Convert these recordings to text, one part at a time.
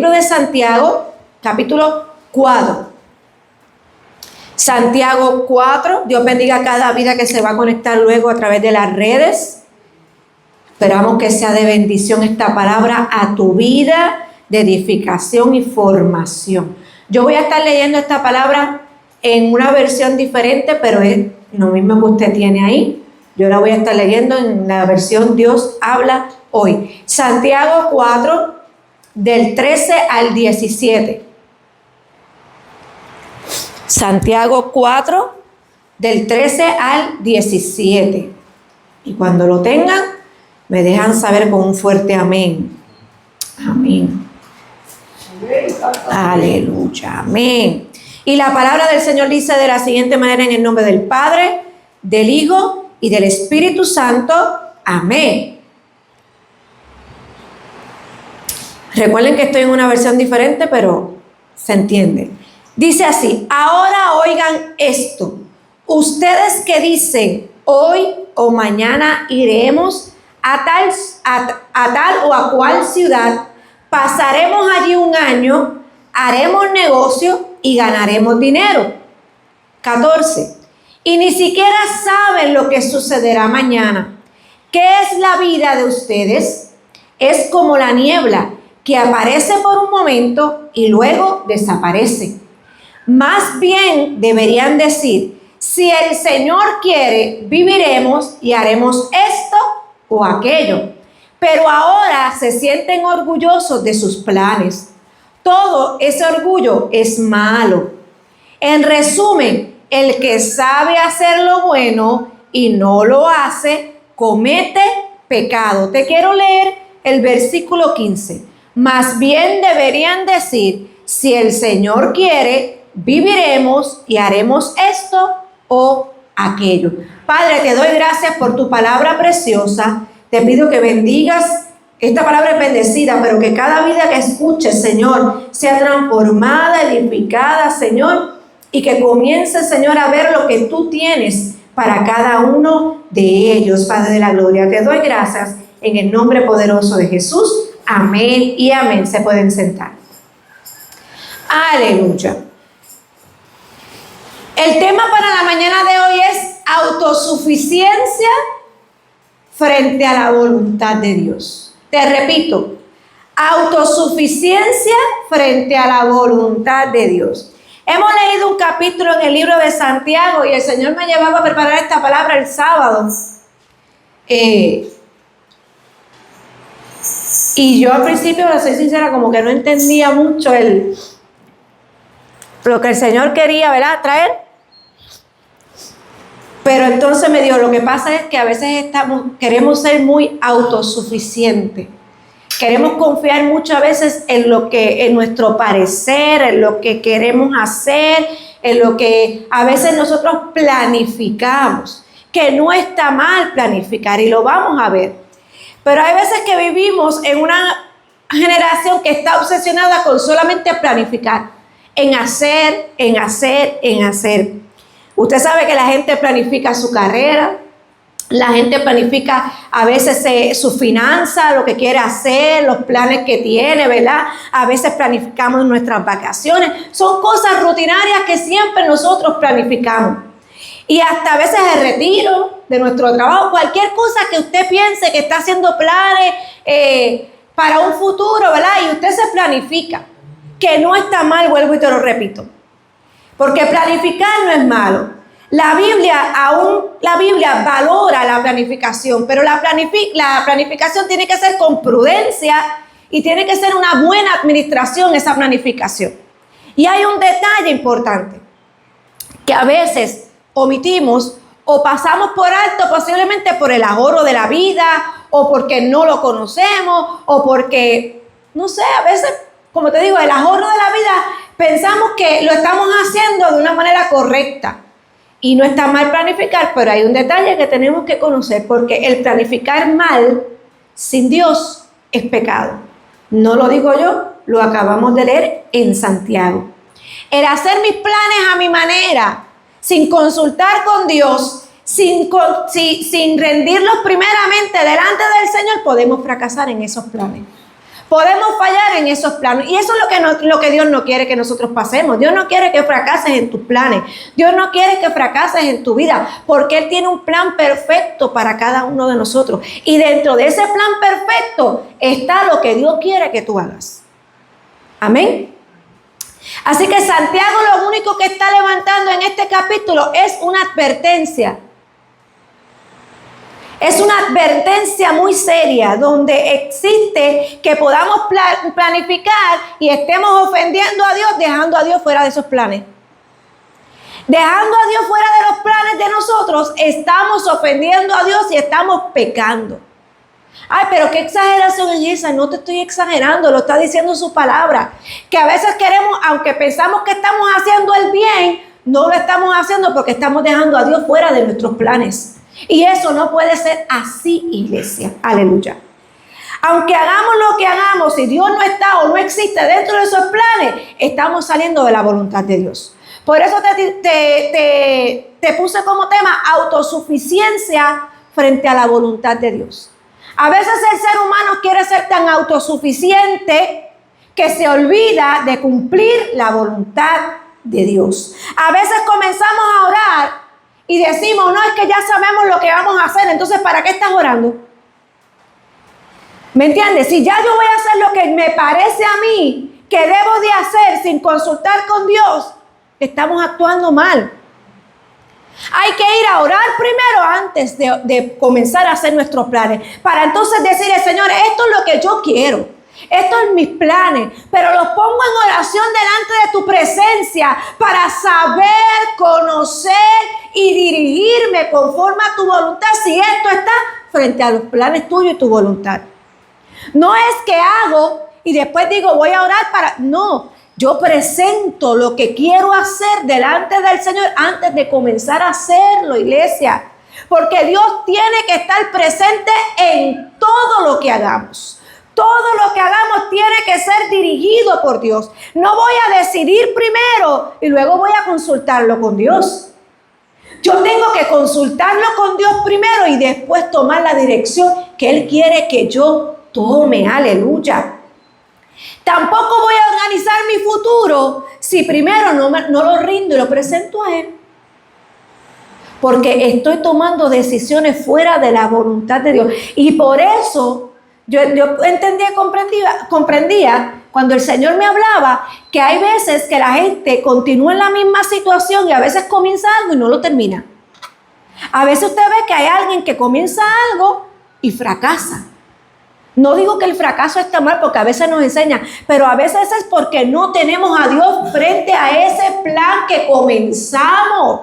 Libro de Santiago, capítulo 4. Santiago 4, Dios bendiga a cada vida que se va a conectar luego a través de las redes. Esperamos que sea de bendición esta palabra a tu vida, de edificación y formación. Yo voy a estar leyendo esta palabra en una versión diferente, pero es lo mismo que usted tiene ahí. Yo la voy a estar leyendo en la versión Dios habla hoy. Santiago 4, del 13 al 17. Santiago 4, del 13 al 17. Y cuando lo tengan, me dejan saber con un fuerte amén. Amén. Aleluya, amén. Y la palabra del Señor dice de la siguiente manera: en el nombre del Padre, del Hijo y del Espíritu Santo. Amén. Recuerden que estoy en una versión diferente, pero se entiende. Dice así: ahora oigan esto. Ustedes que dicen, hoy o mañana iremos a tal o a cual ciudad, pasaremos allí un año, haremos negocio y ganaremos dinero. 14. Y ni siquiera saben lo que sucederá mañana. ¿Qué es la vida de ustedes? Es como la niebla que aparece por un momento y luego desaparece. Más bien deberían decir: si el Señor quiere, viviremos y haremos esto o aquello. Pero ahora se sienten orgullosos de sus planes. Todo ese orgullo es malo. En resumen, el que sabe hacer lo bueno y no lo hace, comete pecado. Te quiero leer el versículo 15. Más bien deberían decir: si el Señor quiere, viviremos y haremos esto o aquello. Padre, te doy gracias por tu palabra preciosa. Te pido que bendigas. Esta palabra es bendecida, pero que cada vida que escuche, Señor, sea transformada, edificada, Señor, y que comience, Señor, a ver lo que tú tienes para cada uno de ellos. Padre de la gloria, te doy gracias en el nombre poderoso de Jesús. Amén y amén. Se pueden sentar. Aleluya. El tema para la mañana de hoy es autosuficiencia frente a la voluntad de Dios. Te repito, autosuficiencia frente a la voluntad de Dios. Hemos leído un capítulo en el libro de Santiago y el Señor me llevaba a preparar esta palabra el sábado. Y yo al principio, para ser sincera, como que no entendía mucho lo que el Señor quería, ¿verdad?, traer. Pero entonces me dijo: lo que pasa es que a veces queremos ser muy autosuficientes. Queremos confiar muchas veces en nuestro parecer, en lo que queremos hacer, en lo que a veces nosotros planificamos. Que no está mal planificar y lo vamos a ver. Pero hay veces que vivimos en una generación que está obsesionada con solamente planificar, en hacer. Usted sabe que la gente planifica su carrera, la gente planifica a veces su finanza, lo que quiere hacer, los planes que tiene, ¿verdad? A veces planificamos nuestras vacaciones. Son cosas rutinarias que siempre nosotros planificamos. Y hasta a veces el retiro de nuestro trabajo, cualquier cosa que usted piense que está haciendo planes para un futuro, ¿verdad? Y usted se planifica, que no está mal, vuelvo y te lo repito. Porque planificar no es malo. La Biblia valora la planificación, pero la planificación tiene que ser con prudencia y tiene que ser una buena administración esa planificación. Y hay un detalle importante, que a veces omitimos o pasamos por alto, posiblemente por el ahorro de la vida, o porque no lo conocemos, o porque, no sé, a veces, como te digo, el ahorro de la vida, pensamos que lo estamos haciendo de una manera correcta. Y no está mal planificar, pero hay un detalle que tenemos que conocer, porque el planificar mal, sin Dios, es pecado. No lo digo yo, lo acabamos de leer en Santiago. El hacer mis planes a mi manera, sin consultar con Dios, sin rendirlos primeramente delante del Señor, podemos fracasar en esos planes. Podemos fallar en esos planes. Y eso es lo que Dios no quiere que nosotros pasemos. Dios no quiere que fracases en tus planes. Dios no quiere que fracases en tu vida. Porque Él tiene un plan perfecto para cada uno de nosotros. Y dentro de ese plan perfecto está lo que Dios quiere que tú hagas. Amén. Así que Santiago lo único que está levantando en este capítulo es una advertencia. Es una advertencia muy seria donde existe que podamos planificar y estemos ofendiendo a Dios, dejando a Dios fuera de esos planes. Dejando a Dios fuera de los planes de nosotros, estamos ofendiendo a Dios y estamos pecando. Ay, pero qué exageración en esa. No te estoy exagerando, lo está diciendo su palabra. Que a veces queremos, aunque pensamos que estamos haciendo el bien, no lo estamos haciendo porque estamos dejando a Dios fuera de nuestros planes. Y eso no puede ser así, iglesia. Aleluya. Aunque hagamos lo que hagamos, si Dios no está o no existe dentro de esos planes, estamos saliendo de la voluntad de Dios. Por eso te puse como tema autosuficiencia frente a la voluntad de Dios. A veces el ser humano quiere ser tan autosuficiente que se olvida de cumplir la voluntad de Dios. A veces comenzamos a orar y decimos, no, es que ya sabemos lo que vamos a hacer, entonces ¿para qué estás orando? ¿Me entiendes? Si ya yo voy a hacer lo que me parece a mí que debo de hacer sin consultar con Dios, estamos actuando mal. Hay que ir a orar primero antes de comenzar a hacer nuestros planes, para entonces decirle, Señor, esto es lo que yo quiero. Estos son mis planes, pero los pongo en oración delante de tu presencia para saber, conocer y dirigirme conforme a tu voluntad si esto está frente a los planes tuyos y tu voluntad. No es que hago y después digo voy a orar para... No, yo presento lo que quiero hacer delante del Señor antes de comenzar a hacerlo, iglesia. Porque Dios tiene que estar presente en todo lo que hagamos. Todo lo que hagamos tiene que ser dirigido por Dios. No voy a decidir primero y luego voy a consultarlo con Dios. Yo tengo que consultarlo con Dios primero y después tomar la dirección que Él quiere que yo tome. Aleluya. Tampoco voy a organizar mi futuro si primero no lo rindo y lo presento a Él. Porque estoy tomando decisiones fuera de la voluntad de Dios. Y por eso... Yo entendía y comprendía cuando el Señor me hablaba que hay veces que la gente continúa en la misma situación y a veces comienza algo y no lo termina. A veces usted ve que hay alguien que comienza algo y fracasa. No digo que el fracaso está mal porque a veces nos enseña, pero a veces es porque no tenemos a Dios frente a ese plan que comenzamos.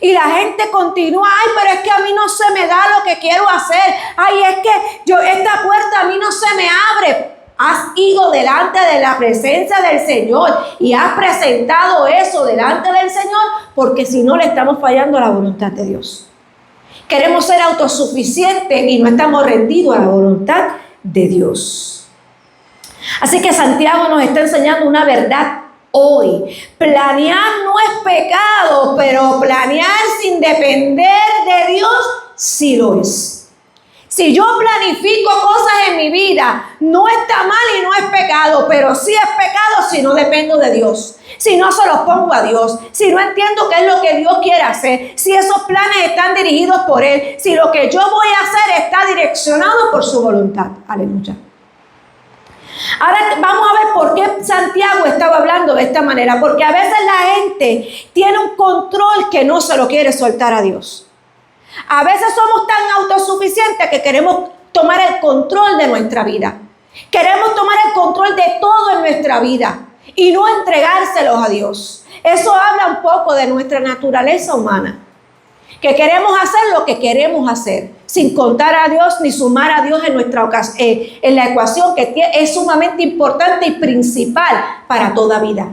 Y la gente continúa, ay, pero es que a mí no se me da lo que quiero hacer. Ay, es que esta puerta a mí no se me abre. Has ido delante de la presencia del Señor y has presentado eso delante del Señor, porque si no le estamos fallando a la voluntad de Dios. Queremos ser autosuficientes y no estamos rendidos a la voluntad de Dios. Así que Santiago nos está enseñando una verdad hoy. Planear no es pecado, pero planear sin depender de Dios sí lo es. Si yo planifico cosas en mi vida, no está mal y no es pecado, pero sí es pecado si no dependo de Dios. Si no se los pongo a Dios, si no entiendo qué es lo que Dios quiere hacer, si esos planes están dirigidos por Él, si lo que yo voy a hacer está direccionado por su voluntad. Aleluya. Ahora vamos a ver por qué Santiago estaba hablando de esta manera. Porque a veces la gente tiene un control que no se lo quiere soltar a Dios. A veces somos tan autosuficientes que queremos tomar el control de nuestra vida. Queremos tomar el control de todo en nuestra vida y no entregárselos a Dios. Eso habla un poco de nuestra naturaleza humana. Que queremos hacer lo que queremos hacer, sin contar a Dios ni sumar a Dios en la ecuación que es sumamente importante y principal para toda vida.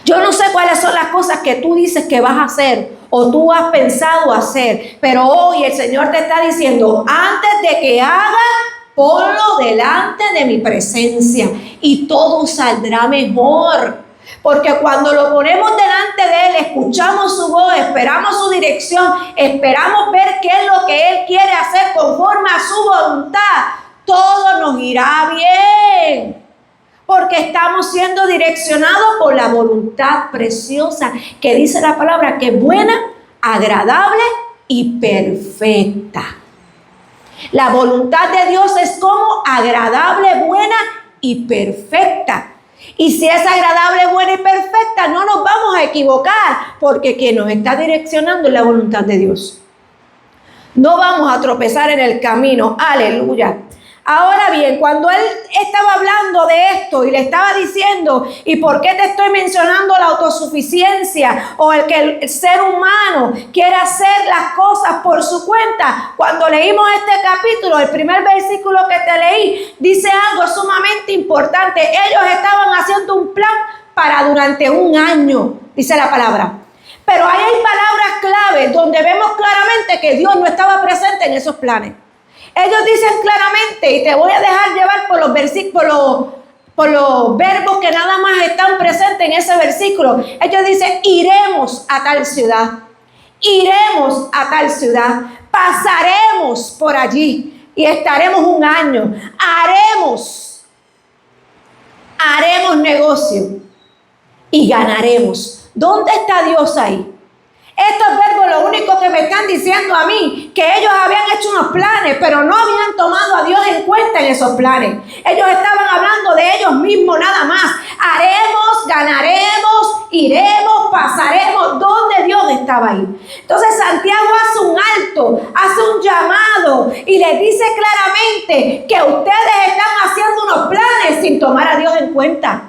Yo no sé cuáles son las cosas que tú dices que vas a hacer o tú has pensado hacer, pero hoy el Señor te está diciendo, antes de que hagas, ponlo delante de mi presencia y todo saldrá mejor. Porque cuando lo ponemos delante de Él, escuchamos su voz, esperamos su dirección, esperamos ver qué es lo que Él quiere hacer conforme a su voluntad, todo nos irá bien. Porque estamos siendo direccionados por la voluntad preciosa que dice la palabra que es buena, agradable y perfecta. La voluntad de Dios es como agradable, buena y perfecta. Y si es agradable, buena y perfecta, no nos vamos a equivocar, porque quien nos está direccionando es la voluntad de Dios. No vamos a tropezar en el camino. Aleluya. Ahora bien, cuando él estaba hablando de esto y le estaba diciendo, ¿y por qué te estoy mencionando la autosuficiencia o el que el ser humano quiere hacer las cosas por su cuenta? Cuando leímos este capítulo, el primer versículo que te leí, dice algo sumamente importante. Ellos estaban haciendo un plan para durante un año, dice la palabra. Pero ahí hay palabras clave donde vemos claramente que Dios no estaba presente en esos planes. Ellos dicen claramente, y te voy a dejar llevar por los versículos, por los verbos que nada más están presentes en ese versículo. Ellos dicen, iremos a tal ciudad, iremos a tal ciudad, pasaremos por allí y estaremos un año, haremos negocio y ganaremos. ¿Dónde está Dios ahí? Estos verbos lo único que me están diciendo a mí, que ellos habían hecho unos planes, pero no habían tomado a Dios en cuenta en esos planes. Ellos estaban hablando de ellos mismos nada más. Haremos, ganaremos, iremos, pasaremos. ¿Dónde Dios estaba ahí? Entonces Santiago hace un alto, hace un llamado y les dice claramente que ustedes están haciendo unos planes sin tomar a Dios en cuenta.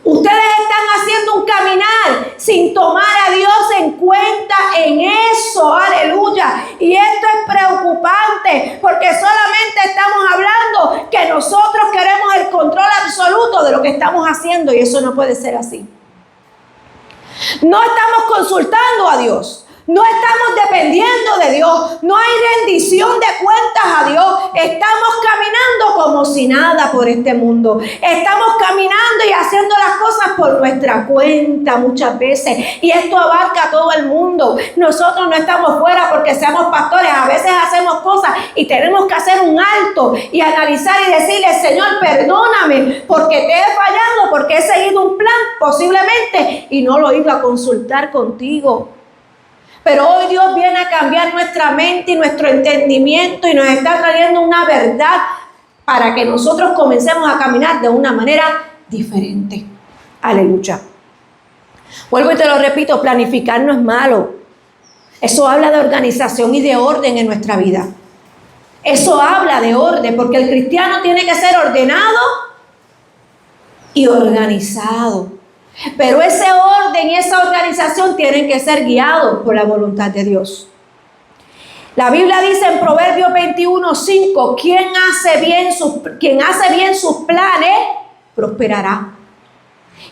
Ustedes están haciendo un caminar sin tomar a Dios en cuenta en eso, aleluya. Y esto es preocupante porque solamente estamos hablando que nosotros queremos el control absoluto de lo que estamos haciendo y eso no puede ser así. No estamos consultando a Dios. No estamos dependiendo de Dios. No hay rendición de cuentas a Dios. Estamos caminando como si nada por este mundo. Estamos caminando y haciendo las cosas por nuestra cuenta muchas veces. Y esto abarca a todo el mundo. Nosotros no estamos fuera porque seamos pastores. A veces hacemos cosas y tenemos que hacer un alto y analizar y decirle, Señor, perdóname porque te he fallado, porque he seguido un plan posiblemente y no lo he ido a consultar contigo. Pero hoy Dios viene a cambiar nuestra mente y nuestro entendimiento y nos está trayendo una verdad para que nosotros comencemos a caminar de una manera diferente. Aleluya. Vuelvo y te lo repito, planificar no es malo. Eso habla de organización y de orden en nuestra vida. Eso habla de orden, porque el cristiano tiene que ser ordenado y organizado. Pero ese orden y esa organización tienen que ser guiados por la voluntad de Dios. La Biblia dice en Proverbios 21:5, quien hace bien sus planes, prosperará.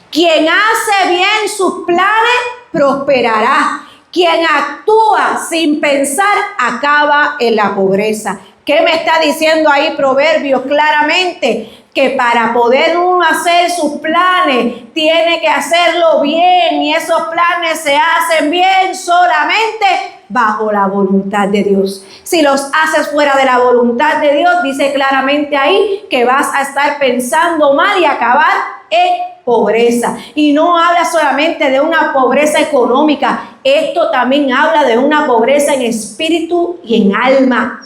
Quien hace bien sus planes, prosperará. Quien actúa sin pensar, acaba en la pobreza. ¿Qué me está diciendo ahí Proverbios claramente? Que para poder uno hacer sus planes, tiene que hacerlo bien. Y esos planes se hacen bien solamente bajo la voluntad de Dios. Si los haces fuera de la voluntad de Dios, dice claramente ahí que vas a estar pensando mal y acabar en pobreza. Y no habla solamente de una pobreza económica. Esto también habla de una pobreza en espíritu y en alma.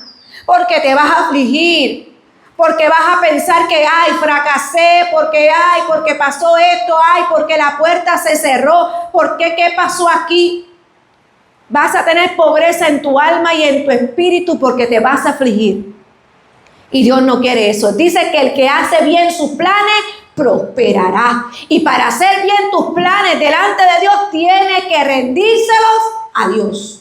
Porque te vas a afligir. Porque vas a pensar que, ay, fracasé, porque pasó esto, ay, porque la puerta se cerró, porque qué pasó aquí. Vas a tener pobreza en tu alma y en tu espíritu porque te vas a afligir. Y Dios no quiere eso. Dice que el que hace bien sus planes, prosperará. Y para hacer bien tus planes delante de Dios, tienes que rendírselos a Dios.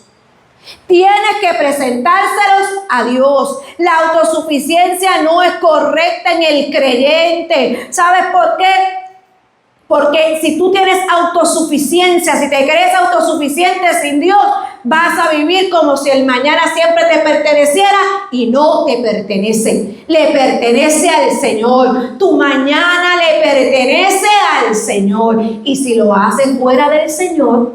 Tienes que presentárselos a Dios. La autosuficiencia no es correcta en el creyente. ¿Sabes por qué? Porque si tú tienes autosuficiencia, si te crees autosuficiente sin Dios, vas a vivir como si el mañana siempre te perteneciera y no te pertenece. Le pertenece al Señor. Tu mañana le pertenece al Señor. Y si lo haces fuera del Señor,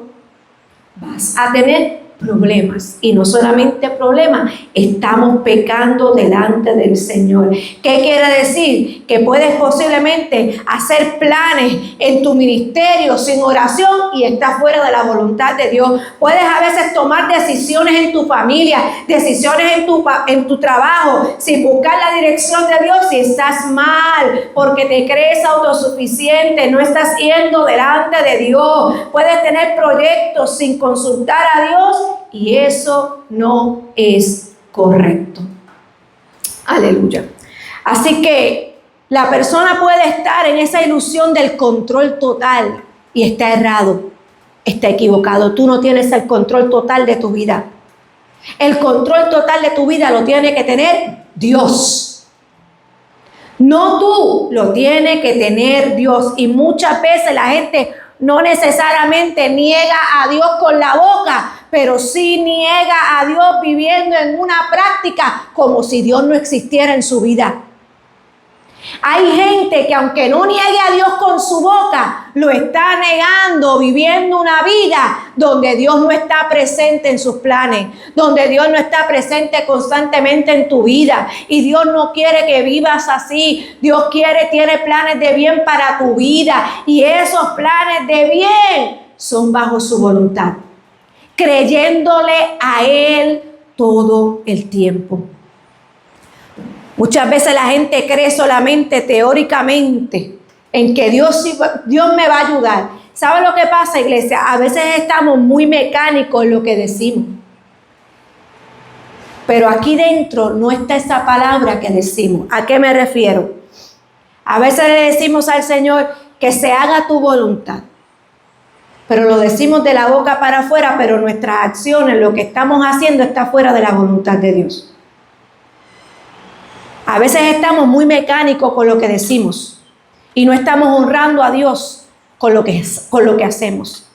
vas a tener problemas. Y no solamente problemas, estamos pecando delante del Señor. ¿Qué quiere decir? Que puedes posiblemente hacer planes en tu ministerio sin oración y estás fuera de la voluntad de Dios. Puedes a veces tomar decisiones en tu familia, decisiones en tu trabajo, sin buscar la dirección de Dios, y estás mal porque te crees autosuficiente, no estás yendo delante de Dios. Puedes tener proyectos sin consultar a Dios, y eso no es correcto. Aleluya. Así que la persona puede estar en esa ilusión del control total y está errado, está equivocado. Tú no tienes el control total de tu vida. El control total de tu vida lo tiene que tener Dios. No tú, lo tiene que tener Dios. Y muchas veces la gente no necesariamente niega a Dios con la boca, pero sí niega a Dios viviendo en una práctica como si Dios no existiera en su vida. Hay gente que aunque no niegue a Dios con su boca, lo está negando, viviendo una vida donde Dios no está presente en sus planes, donde Dios no está presente constantemente en tu vida. Y Dios no quiere que vivas así. Dios tiene planes de bien para tu vida, y esos planes de bien son bajo su voluntad, creyéndole a Él todo el tiempo. Muchas veces la gente cree solamente teóricamente en que Dios me va a ayudar. ¿Sabe lo que pasa, iglesia? A veces estamos muy mecánicos en lo que decimos. Pero aquí dentro no está esa palabra que decimos. ¿A qué me refiero? A veces le decimos al Señor que se haga tu voluntad. Pero lo decimos de la boca para afuera, pero nuestras acciones, lo que estamos haciendo, está fuera de la voluntad de Dios. A veces estamos muy mecánicos con lo que decimos y no estamos honrando a Dios con lo que hacemos.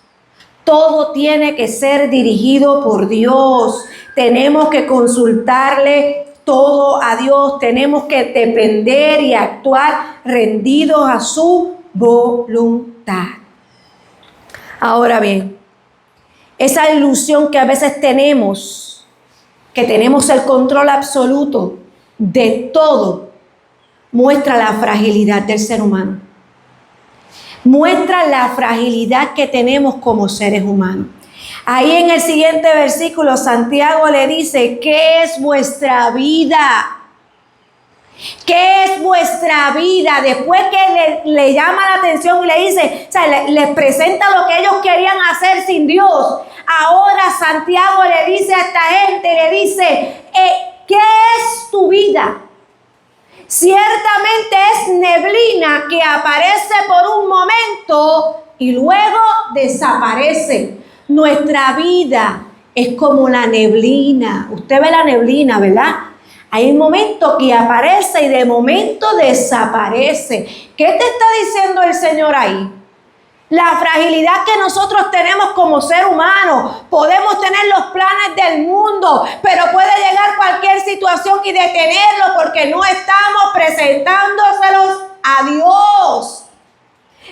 Todo tiene que ser dirigido por Dios. Tenemos que consultarle todo a Dios. Tenemos que depender y actuar rendidos a su voluntad. Ahora bien, esa ilusión que a veces tenemos, que tenemos el control absoluto de todo, muestra la fragilidad del ser humano. Muestra la fragilidad que tenemos como seres humanos. Ahí en el siguiente versículo, Santiago le dice: ¿qué es vuestra vida? ¿Qué es vuestra vida? Después que le llama la atención y le dice, o sea, les presenta lo que ellos querían hacer sin Dios. Ahora Santiago le dice a esta gente, le dice, ¿qué es tu vida? Ciertamente es neblina que aparece por un momento y luego desaparece. Nuestra vida es como la neblina. Usted ve la neblina, ¿verdad? Hay un momento que aparece y de momento desaparece. ¿Qué te está diciendo el Señor ahí? La fragilidad que nosotros tenemos como ser humano. Podemos tener los planes del mundo, pero puede llegar cualquier situación y detenerlo porque no estamos presentándoselos a Dios.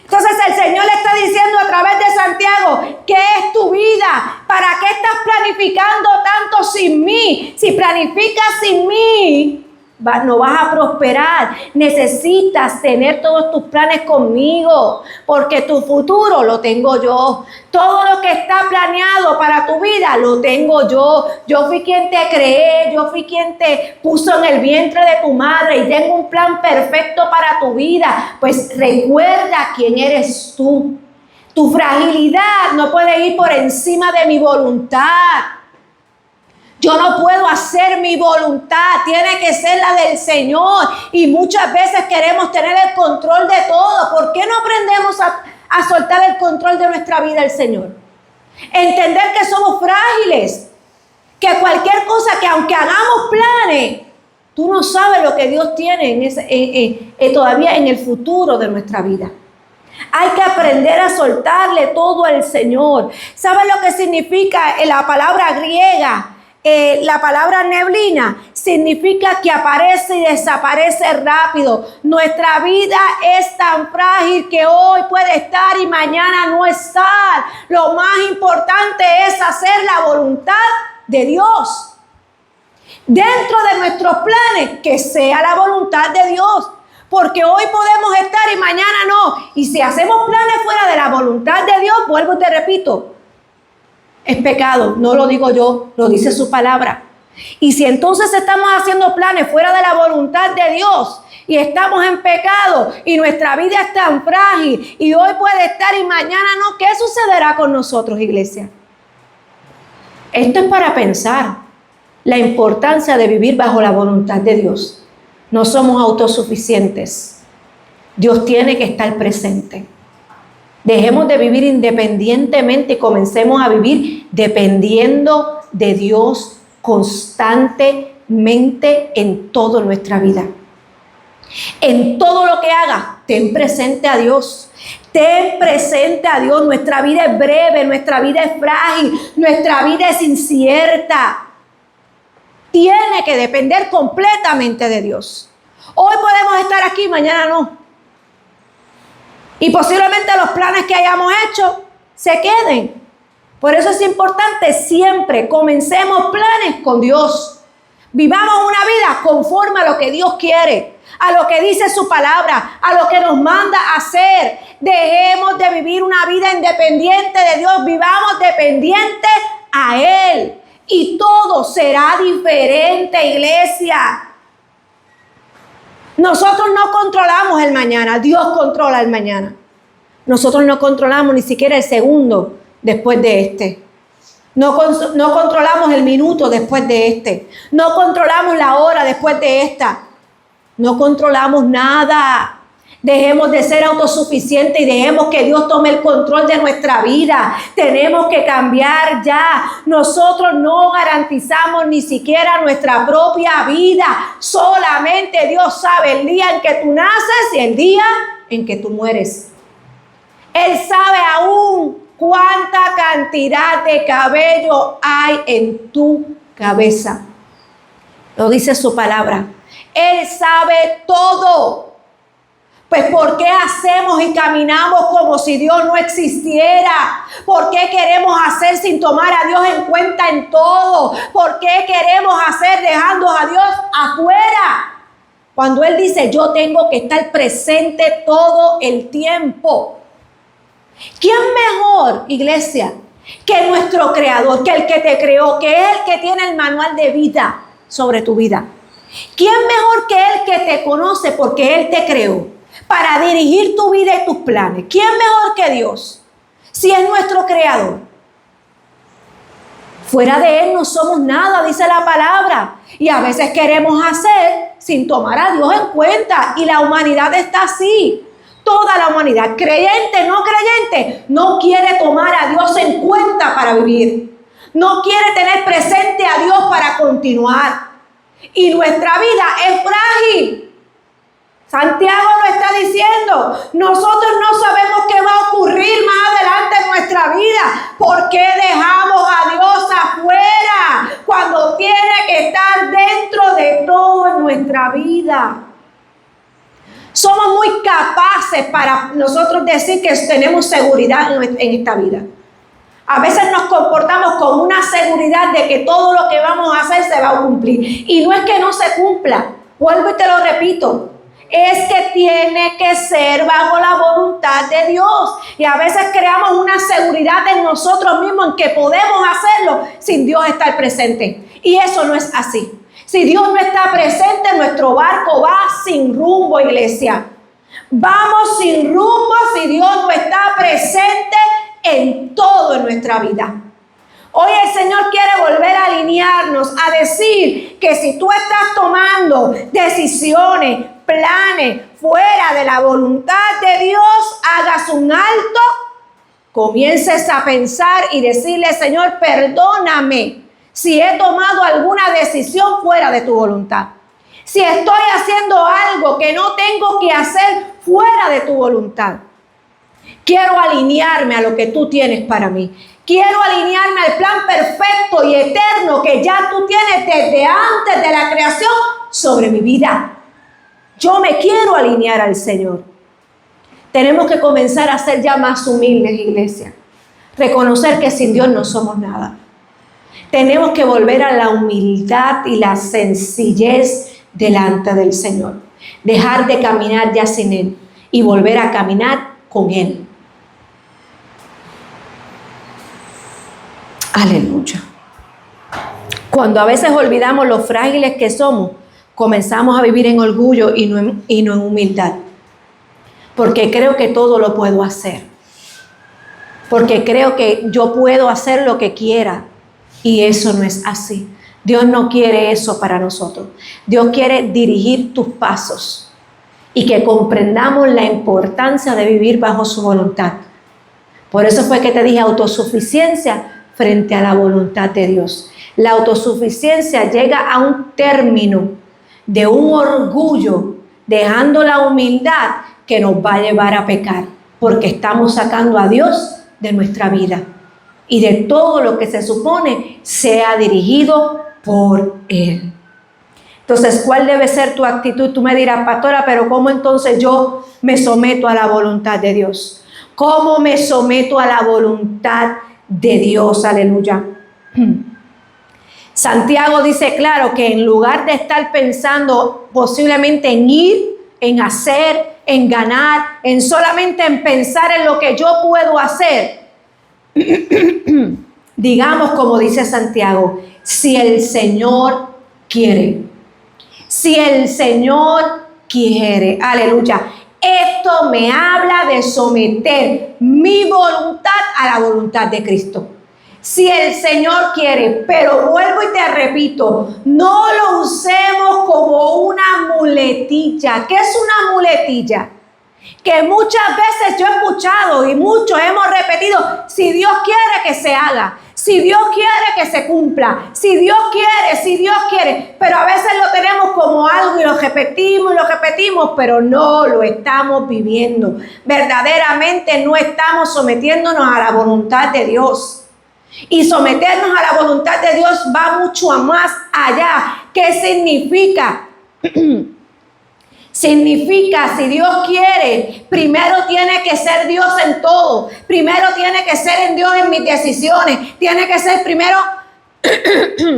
Entonces el Señor le está diciendo a través de Santiago, ¿qué es tu vida? ¿Para qué estás planificando tanto sin mí? Si planificas sin mí, no vas a prosperar. Necesitas tener todos tus planes conmigo, porque tu futuro lo tengo yo. Todo lo que está planeado para tu vida lo tengo yo. Yo fui quien te creé, yo fui quien te puso en el vientre de tu madre y tengo un plan perfecto para tu vida. Pues recuerda quién eres tú. Tu fragilidad no puede ir por encima de mi voluntad. Yo no puedo hacer mi voluntad, tiene que ser la del Señor. Y muchas veces queremos tener el control de todo. ¿Por qué no aprendemos a soltar el control de nuestra vida al Señor? Entender que somos frágiles, que cualquier cosa, que aunque hagamos planes, tú no sabes lo que Dios tiene todavía en el futuro de nuestra vida. Hay que aprender a soltarle todo al Señor. ¿Sabes lo que significa la palabra griega? la palabra neblina significa que aparece y desaparece rápido. Nuestra vida es tan frágil que hoy puede estar y mañana no estar. Lo más importante es hacer la voluntad de Dios. Dentro de nuestros planes, que sea la voluntad de Dios. Porque hoy podemos estar y mañana no. Y si hacemos planes fuera de la voluntad de Dios, vuelvo y te repito, es pecado. No lo digo yo, lo dice su palabra. Y si entonces estamos haciendo planes fuera de la voluntad de Dios y estamos en pecado y nuestra vida es tan frágil y hoy puede estar y mañana no, ¿qué sucederá con nosotros, iglesia? Esto es para pensar la importancia de vivir bajo la voluntad de Dios. No somos autosuficientes. Dios tiene que estar presente. Dejemos de vivir independientemente y comencemos a vivir dependiendo de Dios constantemente en toda nuestra vida. En todo lo que hagas, ten presente a Dios. Ten presente a Dios. Nuestra vida es breve, nuestra vida es frágil, nuestra vida es incierta. Tiene que depender completamente de Dios. Hoy podemos estar aquí, mañana no. Y posiblemente los planes que hayamos hecho se queden. Por eso es importante siempre comencemos planes con Dios. Vivamos una vida conforme a lo que Dios quiere, a lo que dice su palabra, a lo que nos manda a hacer. Dejemos de vivir una vida independiente de Dios, vivamos dependientes a Él. Y todo será diferente, iglesia. Nosotros no controlamos el mañana, Dios controla el mañana. Nosotros no controlamos ni siquiera el segundo después de este. No controlamos el minuto después de este. No controlamos la hora después de esta. No controlamos nada. Dejemos de ser autosuficientes y dejemos que Dios tome el control de nuestra vida. Tenemos que cambiar ya. Nosotros no garantizamos ni siquiera nuestra propia vida. Solamente Dios sabe el día en que tú naces y el día en que tú mueres. Él sabe aún cuánta cantidad de cabello hay en tu cabeza. Lo dice su palabra. Él sabe todo. Pues ¿por qué hacemos y caminamos como si Dios no existiera? ¿Por qué queremos hacer sin tomar a Dios en cuenta en todo? ¿Por qué queremos hacer dejando a Dios afuera? Cuando Él dice, yo tengo que estar presente todo el tiempo. ¿Quién mejor, iglesia, que nuestro Creador, que el que te creó, que es el que tiene el manual de vida sobre tu vida? ¿Quién mejor que Él que te conoce porque Él te creó para dirigir tu vida y tus planes? ¿Quién mejor que Dios? Si es nuestro Creador. Fuera de Él no somos nada, dice la palabra. Y a veces queremos hacer sin tomar a Dios en cuenta. Y la humanidad está así. Toda la humanidad, creyente, no creyente, no quiere tomar a Dios en cuenta para vivir. No quiere tener presente a Dios para continuar. Y nuestra vida es frágil. Santiago lo está diciendo. Nosotros no sabemos qué va a ocurrir más adelante en nuestra vida. ¿Por qué dejamos a Dios afuera cuando tiene que estar dentro de todo en nuestra vida? Somos muy capaces para nosotros decir que tenemos seguridad en esta vida. A veces nos comportamos con una seguridad de que todo lo que vamos a hacer se va a cumplir. Y no es que no se cumpla. Vuelvo y te lo repito. Es que tiene que ser bajo la voluntad de Dios. Y a veces creamos una seguridad en nosotros mismos en que podemos hacerlo sin Dios estar presente. Y eso no es así. Si Dios no está presente, nuestro barco va sin rumbo, iglesia. Vamos sin rumbo si Dios no está presente en todo en nuestra vida. Hoy el Señor quiere volver a alinearnos, a decir que si tú estás tomando decisiones, planes fuera de la voluntad de Dios, hagas un alto, comiences a pensar y decirle, Señor, perdóname si he tomado alguna decisión fuera de tu voluntad. Si estoy haciendo algo que no tengo que hacer fuera de tu voluntad. Quiero alinearme a lo que tú tienes para mí. Quiero alinearme al plan perfecto y eterno que ya tú tienes desde antes de la creación sobre mi vida. Yo me quiero alinear al Señor. Tenemos que comenzar a ser ya más humildes, iglesia. Reconocer que sin Dios no somos nada. Tenemos que volver a la humildad y la sencillez delante del Señor. Dejar de caminar ya sin Él y volver a caminar con Él. Aleluya. Cuando a veces olvidamos lo frágiles que somos, comenzamos a vivir en orgullo y no en humildad. Porque creo que todo lo puedo hacer. Porque creo que yo puedo hacer lo que quiera. Y eso no es así. Dios no quiere eso para nosotros. Dios quiere dirigir tus pasos y que comprendamos la importancia de vivir bajo su voluntad. Por eso fue que te dije autosuficiencia frente a la voluntad de Dios. La autosuficiencia llega a un término de un orgullo, dejando la humildad que nos va a llevar a pecar, porque estamos sacando a Dios de nuestra vida y de todo lo que se supone sea dirigido por Él. Entonces, ¿cuál debe ser tu actitud? Tú me dirás, pastora, pero ¿cómo entonces yo me someto a la voluntad de Dios? ¿Cómo me someto a la voluntad de Dios? Aleluya. Santiago dice claro que en lugar de estar pensando posiblemente en ir, en hacer, en ganar, en solamente en pensar en lo que yo puedo hacer, digamos como dice Santiago, si el Señor quiere, si el Señor quiere, aleluya. Esto me habla de someter mi voluntad a la voluntad de Cristo. Si el Señor quiere, pero vuelvo y te repito, no lo usemos como una muletilla. ¿Qué es una muletilla? Que muchas veces yo he escuchado y muchos hemos repetido, si Dios quiere que se haga, si Dios quiere que se cumpla, si Dios quiere, pero a veces lo tenemos como algo y lo repetimos, pero no lo estamos viviendo. Verdaderamente no estamos sometiéndonos a la voluntad de Dios. Y someternos a la voluntad de Dios va mucho más allá. ¿Qué significa? Significa, si Dios quiere, primero tiene que ser Dios en todo. Primero tiene que ser en Dios en mis decisiones. Tiene que ser primero,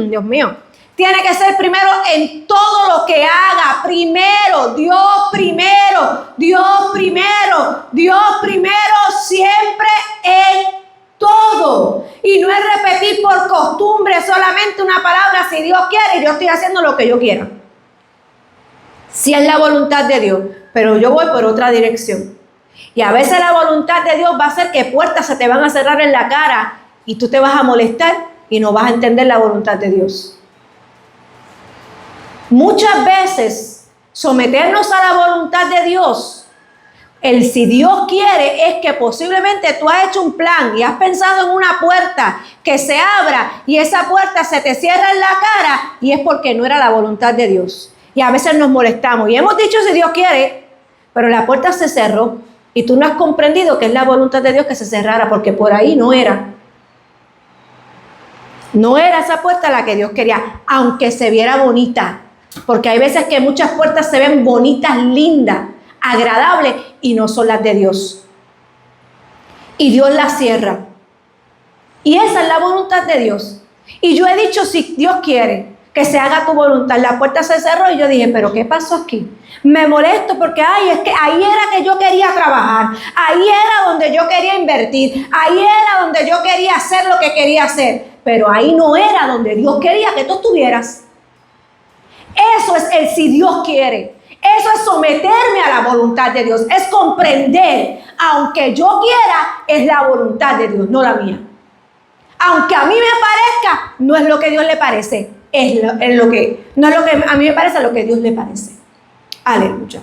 Dios mío, tiene que ser primero en todo lo que haga. Primero, Dios primero, siempre en todo. Y no es repetir por costumbre solamente una palabra, si Dios quiere, y yo estoy haciendo lo que yo quiera. Si es la voluntad de Dios, pero yo voy por otra dirección. Y a veces la voluntad de Dios va a hacer que puertas se te van a cerrar en la cara y tú te vas a molestar y no vas a entender la voluntad de Dios. Muchas veces someternos a la voluntad de Dios, el si Dios quiere, es que posiblemente tú has hecho un plan y has pensado en una puerta que se abra y esa puerta se te cierra en la cara y es porque no era la voluntad de Dios. Y a veces nos molestamos y hemos dicho si Dios quiere, pero la puerta se cerró y tú no has comprendido que es la voluntad de Dios que se cerrara, porque por ahí no era. No era esa puerta la que Dios quería, aunque se viera bonita. Porque hay veces que muchas puertas se ven bonitas, lindas, agradables, y no son las de Dios. Y Dios las cierra. Y esa es la voluntad de Dios. Y yo he dicho, si Dios quiere que se haga tu voluntad, la puerta se cerró y yo dije, pero ¿qué pasó aquí? Me molesto porque, es que ahí era que yo quería trabajar, ahí era donde yo quería invertir, ahí era donde yo quería hacer lo que quería hacer, pero ahí no era donde Dios quería que tú estuvieras. Eso es el si Dios quiere. Eso es someterme a la voluntad de Dios, es comprender, aunque yo quiera, es la voluntad de Dios, no la mía. Aunque a mí me parezca, no es lo que a Dios le parece, no es lo que a mí me parece, es lo que a Dios le parece. Aleluya.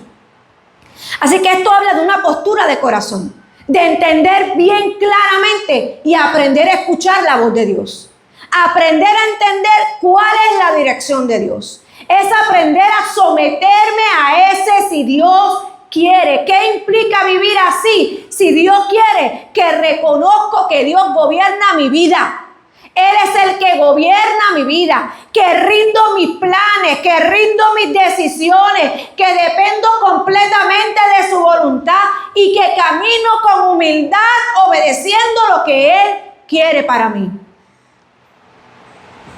Así que esto habla de una postura de corazón, de entender bien claramente y aprender a escuchar la voz de Dios. Aprender a entender cuál es la dirección de Dios. Es aprender a someterme a ese si Dios quiere. ¿Qué implica vivir así? Si Dios quiere, que reconozco que Dios gobierna mi vida. Él es el que gobierna mi vida, que rindo mis planes, que rindo mis decisiones, que dependo completamente de su voluntad y que camino con humildad obedeciendo lo que Él quiere para mí.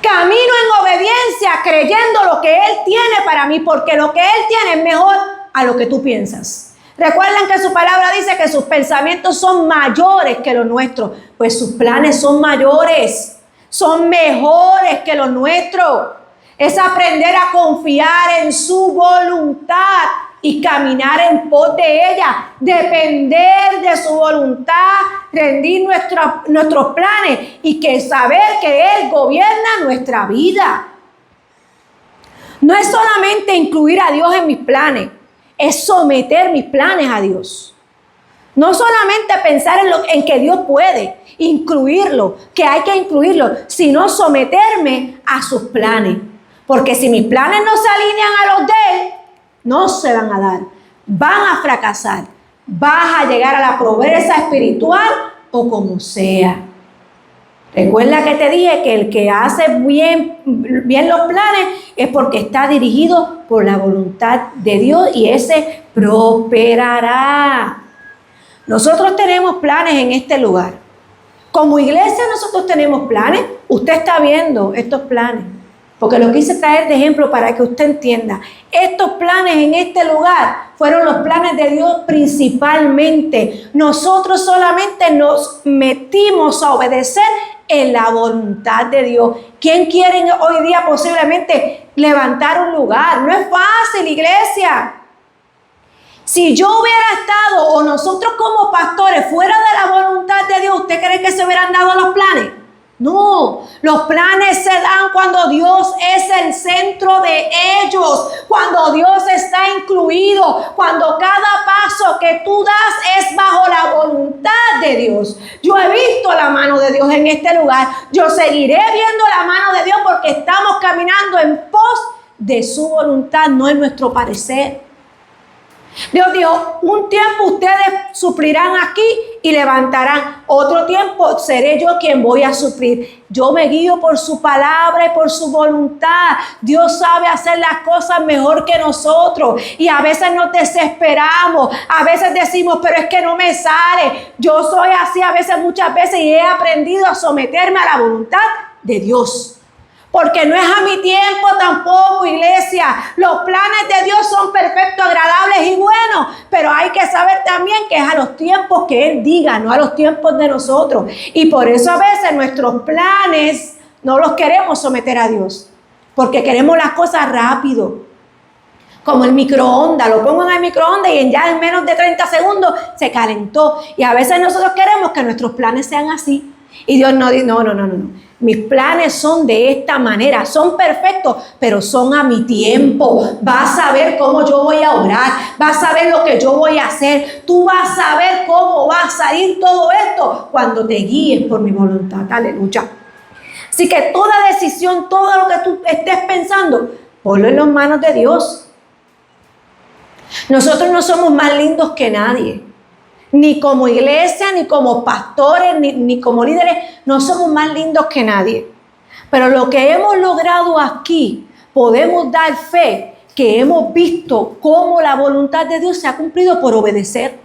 Camino en obediencia creyendo lo que Él tiene para mí, porque lo que Él tiene es mejor a lo que tú piensas. Recuerden que su palabra dice que sus pensamientos son mayores que los nuestros, pues sus planes son mayores. Son mejores que los nuestros. Es aprender a confiar en su voluntad y caminar en pos de ella. Depender de su voluntad, rendir nuestros planes y que saber que Él gobierna nuestra vida. No es solamente incluir a Dios en mis planes, es someter mis planes a Dios. No solamente pensar en que Dios puede incluirlo, que hay que incluirlo, sino someterme a sus planes. Porque si mis planes no se alinean a los de Él, no se van a dar, van a fracasar, vas a llegar a la pobreza espiritual o como sea. Recuerda que te dije que el que hace bien los planes es porque está dirigido por la voluntad de Dios y ese prosperará. Nosotros tenemos planes en este lugar. Como iglesia nosotros tenemos planes. Usted está viendo estos planes. Porque lo quise traer de ejemplo para que usted entienda. Estos planes en este lugar fueron los planes de Dios principalmente. Nosotros solamente nos metimos a obedecer en la voluntad de Dios. ¿Quién quiere hoy día posiblemente levantar un lugar? No es fácil, iglesia. Si yo hubiera estado o nosotros como pastores fuera de la voluntad de Dios, ¿usted cree que se hubieran dado los planes? No, los planes se dan cuando Dios es el centro de ellos, cuando Dios está incluido, cuando cada paso que tú das es bajo la voluntad de Dios. Yo he visto la mano de Dios en este lugar, yo seguiré viendo la mano de Dios porque estamos caminando en pos de su voluntad, no en nuestro parecer. Dios dijo, un tiempo ustedes suplirán aquí y levantarán. Otro tiempo seré yo quien voy a suplir. Yo me guío por su palabra y por su voluntad. Dios sabe hacer las cosas mejor que nosotros. Y a veces nos desesperamos. A veces decimos, pero es que no me sale. Yo soy así a veces, muchas veces, y he aprendido a someterme a la voluntad de Dios. Porque no es a mi tiempo tampoco, iglesia. Los planes de Dios son perfectos, agradables y buenos. Pero hay que saber también que es a los tiempos que Él diga, no a los tiempos de nosotros. Y por eso a veces nuestros planes no los queremos someter a Dios. Porque queremos las cosas rápido. Como el microondas, lo pongo en el microondas y ya en menos de 30 segundos se calentó. Y a veces nosotros queremos que nuestros planes sean así. Y Dios no dice, no. Mis planes son de esta manera, son perfectos, pero son a mi tiempo. Vas a ver cómo yo voy a orar, vas a ver lo que yo voy a hacer. Tú vas a ver cómo va a salir todo esto cuando te guíes por mi voluntad. Aleluya. Así que toda decisión, todo lo que tú estés pensando, ponlo en las manos de Dios. Nosotros no somos más lindos que nadie. Ni como iglesia, ni como pastores, ni como líderes, no somos más lindos que nadie. Pero lo que hemos logrado aquí, podemos dar fe que hemos visto cómo la voluntad de Dios se ha cumplido por obedecer.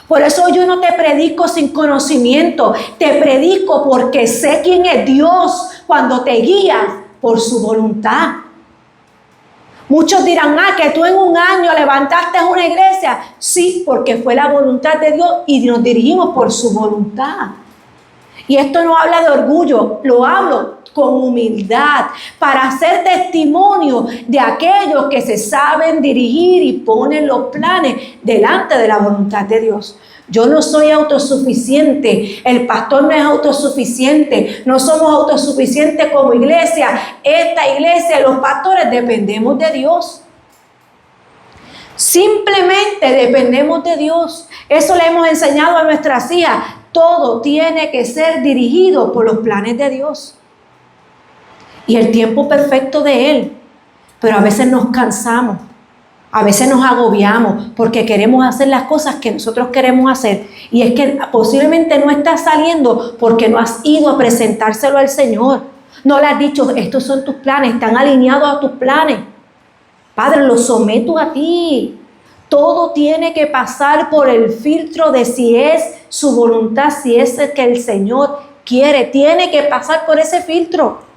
Por eso yo no te predico sin conocimiento, te predico porque sé quién es Dios cuando te guías por su voluntad. Muchos dirán, que tú en un año levantaste una iglesia. Sí, porque fue la voluntad de Dios y nos dirigimos por su voluntad. Y esto no habla de orgullo, lo hablo con humildad para hacer testimonio de aquellos que se saben dirigir y ponen los planes delante de la voluntad de Dios. Yo no soy autosuficiente, el pastor no es autosuficiente, no somos autosuficientes como iglesia. Esta iglesia, los pastores, dependemos de Dios. Simplemente dependemos de Dios. Eso le hemos enseñado a nuestras hijas. Todo tiene que ser dirigido por los planes de Dios y el tiempo perfecto de Él. Pero a veces nos cansamos. A veces nos agobiamos porque queremos hacer las cosas que nosotros queremos hacer. Y es que posiblemente no estás saliendo porque no has ido a presentárselo al Señor. No le has dicho, estos son tus planes, están alineados a tus planes. Padre, los someto a ti. Todo tiene que pasar por el filtro de si es su voluntad, si es el que el Señor quiere. Tiene que pasar por ese filtro.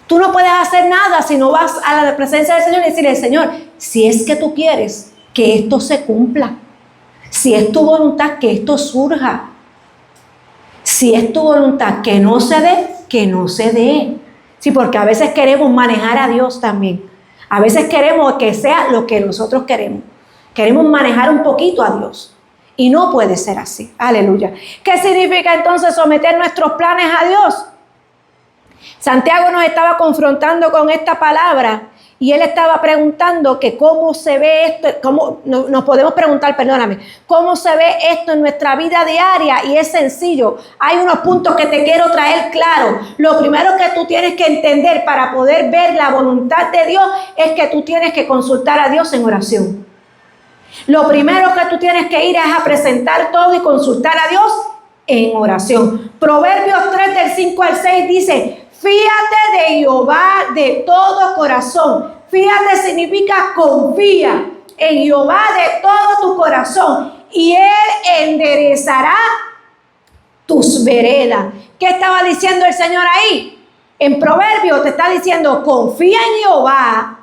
Tú no puedes hacer nada si no vas a la presencia del Señor y decirle, Señor, si es que tú quieres que esto se cumpla, si es tu voluntad que esto surja, si es tu voluntad que no se dé, que no se dé. Sí, porque a veces queremos manejar a Dios también. A veces queremos que sea lo que nosotros queremos. Queremos manejar un poquito a Dios. Y no puede ser así. Aleluya. ¿Qué significa entonces someter nuestros planes a Dios? Santiago nos estaba confrontando con esta palabra y él estaba preguntando que cómo se ve esto, nos podemos preguntar, perdóname, cómo se ve esto en nuestra vida diaria, y es sencillo. Hay unos puntos que te quiero traer claro. Lo primero que tú tienes que entender para poder ver la voluntad de Dios es que tú tienes que consultar a Dios en oración. Lo primero que tú tienes que ir es a presentar todo y consultar a Dios en oración. Proverbios 3 del 5 al 6 dice, fíate de Jehová de todo corazón. Fíate significa confía en Jehová de todo tu corazón y Él enderezará tus veredas. ¿Qué estaba diciendo el Señor ahí? En Proverbios te está diciendo, confía en Jehová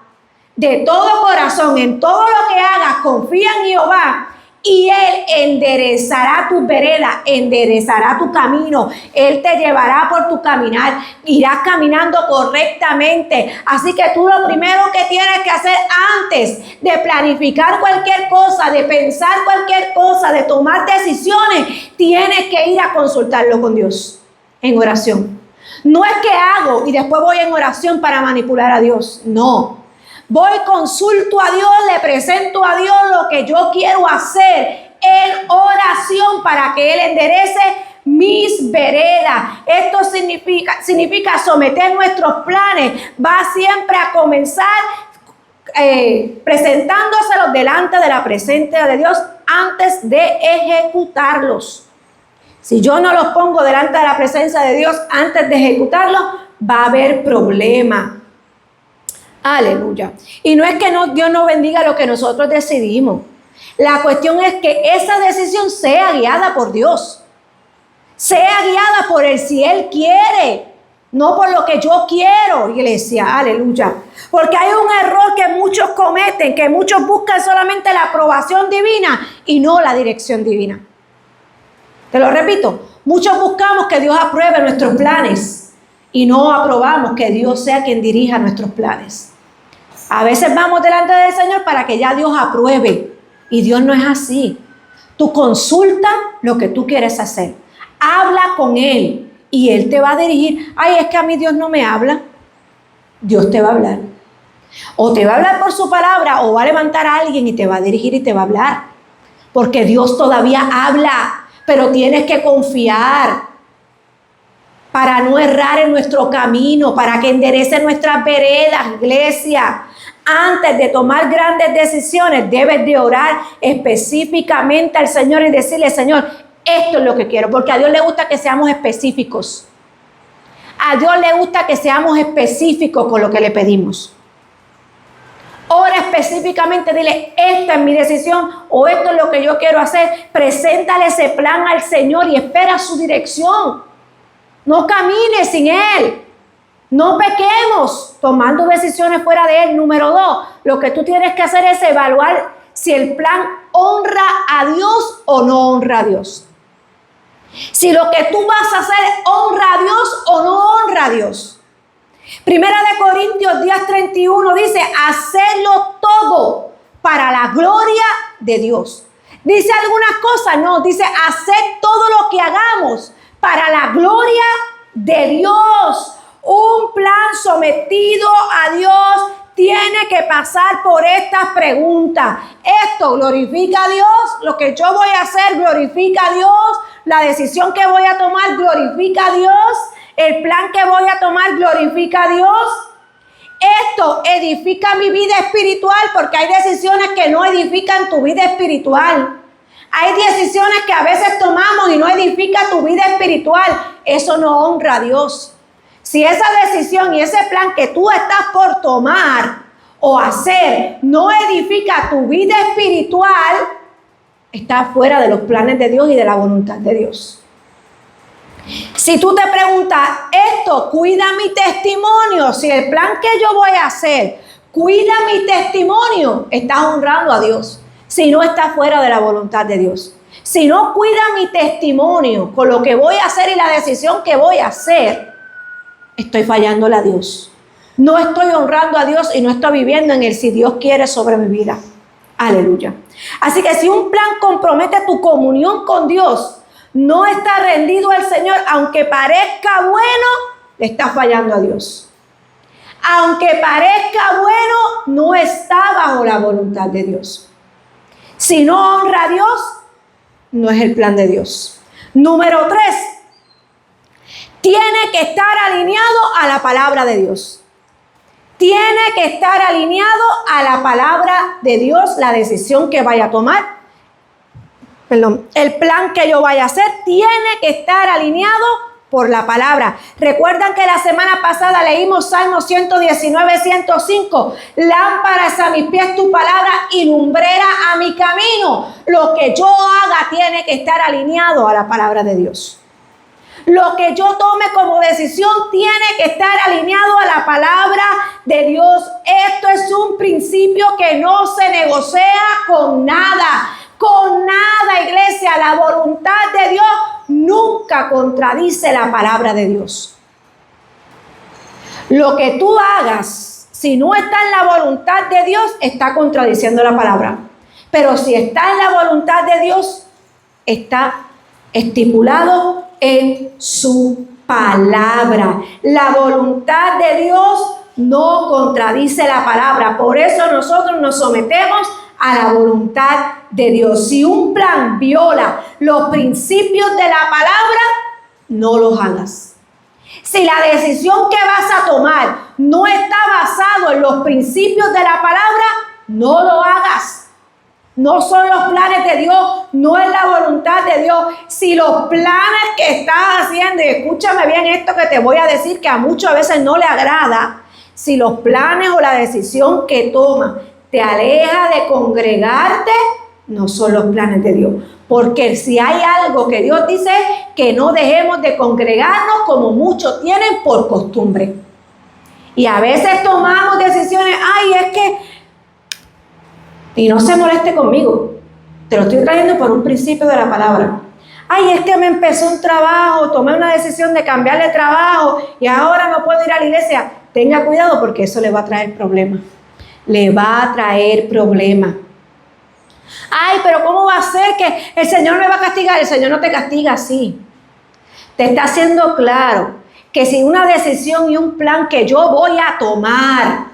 de todo corazón, en todo lo que hagas, confía en Jehová. Y Él enderezará tus veredas, enderezará tu camino. Él te llevará por tu caminar. Irás caminando correctamente. Así que tú lo primero que tienes que hacer antes de planificar cualquier cosa, de pensar cualquier cosa, de tomar decisiones, tienes que ir a consultarlo con Dios en oración. No es que hago y después voy en oración para manipular a Dios. No. Voy, consulto a Dios, le presento a Dios lo que yo quiero hacer en oración para que Él enderece mis veredas. Esto significa someter nuestros planes. Va siempre a comenzar presentándoselos delante de la presencia de Dios antes de ejecutarlos. Si yo no los pongo delante de la presencia de Dios antes de ejecutarlos, va a haber problema. Aleluya. Y no es que Dios no bendiga lo que nosotros decidimos. La cuestión es que esa decisión sea guiada por Dios. Sea guiada por Él si Él quiere. No por lo que yo quiero, iglesia. Aleluya. Porque hay un error que muchos cometen, que muchos buscan solamente la aprobación divina y no la dirección divina. Te lo repito. Muchos buscamos que Dios apruebe nuestros planes y no aprobamos que Dios sea quien dirija nuestros planes. A veces vamos delante del Señor para que ya Dios apruebe. Y Dios no es así. Tú consulta lo que tú quieres hacer. Habla con Él y Él te va a dirigir. Ay, es que a mí Dios no me habla. Dios te va a hablar. O te va a hablar por su palabra o va a levantar a alguien y te va a dirigir y te va a hablar. Porque Dios todavía habla, pero tienes que confiar para no errar en nuestro camino, para que enderece nuestras veredas, iglesia. Antes de tomar grandes decisiones, debes de orar específicamente al Señor y decirle, Señor, esto es lo que quiero, porque a Dios le gusta que seamos específicos. A Dios le gusta que seamos específicos con lo que le pedimos. Ora específicamente, dile, esta es mi decisión o esto es lo que yo quiero hacer. Preséntale ese plan al Señor y espera su dirección. No camines sin Él. No pequemos tomando decisiones fuera de Él. Número 2, lo que tú tienes que hacer es evaluar si el plan honra a Dios o no honra a Dios. Si lo que tú vas a hacer honra a Dios o no honra a Dios. Primera de Corintios 10:31 dice, hacerlo todo para la gloria de Dios. ¿Dice algunas cosas? No, dice hacer todo lo que hagamos para la gloria de Dios. Un plan sometido a Dios tiene que pasar por estas preguntas. ¿Esto glorifica a Dios? ¿Lo que yo voy a hacer glorifica a Dios? ¿La decisión que voy a tomar glorifica a Dios? ¿El plan que voy a tomar glorifica a Dios? esto edifica mi vida espiritual, porque hay decisiones que no edifican tu vida espiritual. Hay decisiones que a veces tomamos y no edifica tu vida espiritual. Eso no honra a Dios. Si esa decisión y ese plan que tú estás por tomar o hacer no edifica tu vida espiritual, está fuera de los planes de Dios y de la voluntad de Dios. Si tú te preguntas, esto cuida mi testimonio, si el plan que yo voy a hacer cuida mi testimonio, estás honrando a Dios. Si no, está fuera de la voluntad de Dios. Si no cuida mi testimonio con lo que voy a hacer y la decisión que voy a hacer, estoy fallándole a Dios. No estoy honrando a Dios y no estoy viviendo en el si Dios quiere sobre mi vida. Aleluya. Así que si un plan compromete tu comunión con Dios, no está rendido al Señor, aunque parezca bueno, le está fallando a Dios. Aunque parezca bueno, no está bajo la voluntad de Dios. Si no honra a Dios, no es el plan de Dios. Número 3, tiene que estar alineado a la palabra de Dios. Tiene que estar alineado a la palabra de Dios, la decisión que vaya a tomar. El plan que yo vaya a hacer tiene que estar alineado por la palabra. Recuerdan que la semana pasada leímos Salmo 119, 105. Lámparas a mis pies tu palabra y lumbrera a mi camino. Lo que yo haga tiene que estar alineado a la palabra de Dios. Lo que yo tome como decisión tiene que estar alineado a la palabra de Dios. Esto es un principio que no se negocia con nada. Con nada, iglesia. La voluntad de Dios nunca contradice la palabra de Dios. Lo que tú hagas, si no está en la voluntad de Dios, está contradiciendo la palabra. Pero si está en la voluntad de Dios, está estipulado en su palabra. La voluntad de Dios no contradice la palabra. Por eso nosotros nos sometemos a la voluntad de Dios. Si un plan viola los principios de la palabra, no los hagas. Si la decisión que vas a tomar no está basado en los principios de la palabra, no lo hagas. No son los planes de Dios, no es la voluntad de Dios. Si los planes que estás haciendo, y escúchame bien esto que te voy a decir, que a muchas veces no le agrada, si los planes o la decisión que tomas te aleja de congregarte, no son los planes de Dios. Porque si hay algo que Dios dice, que no dejemos de congregarnos como muchos tienen por costumbre. Y a veces tomamos decisiones, es que, y no se moleste conmigo, te lo estoy trayendo por un principio de la palabra. Es que me empezó un trabajo, tomé una decisión de cambiar de trabajo y ahora no puedo ir a la iglesia. Tenga cuidado porque eso le va a traer problemas. Le va a traer problemas. Pero ¿cómo va a ser que el Señor me va a castigar? El Señor no te castiga así. Te está haciendo claro que si una decisión y un plan que yo voy a tomar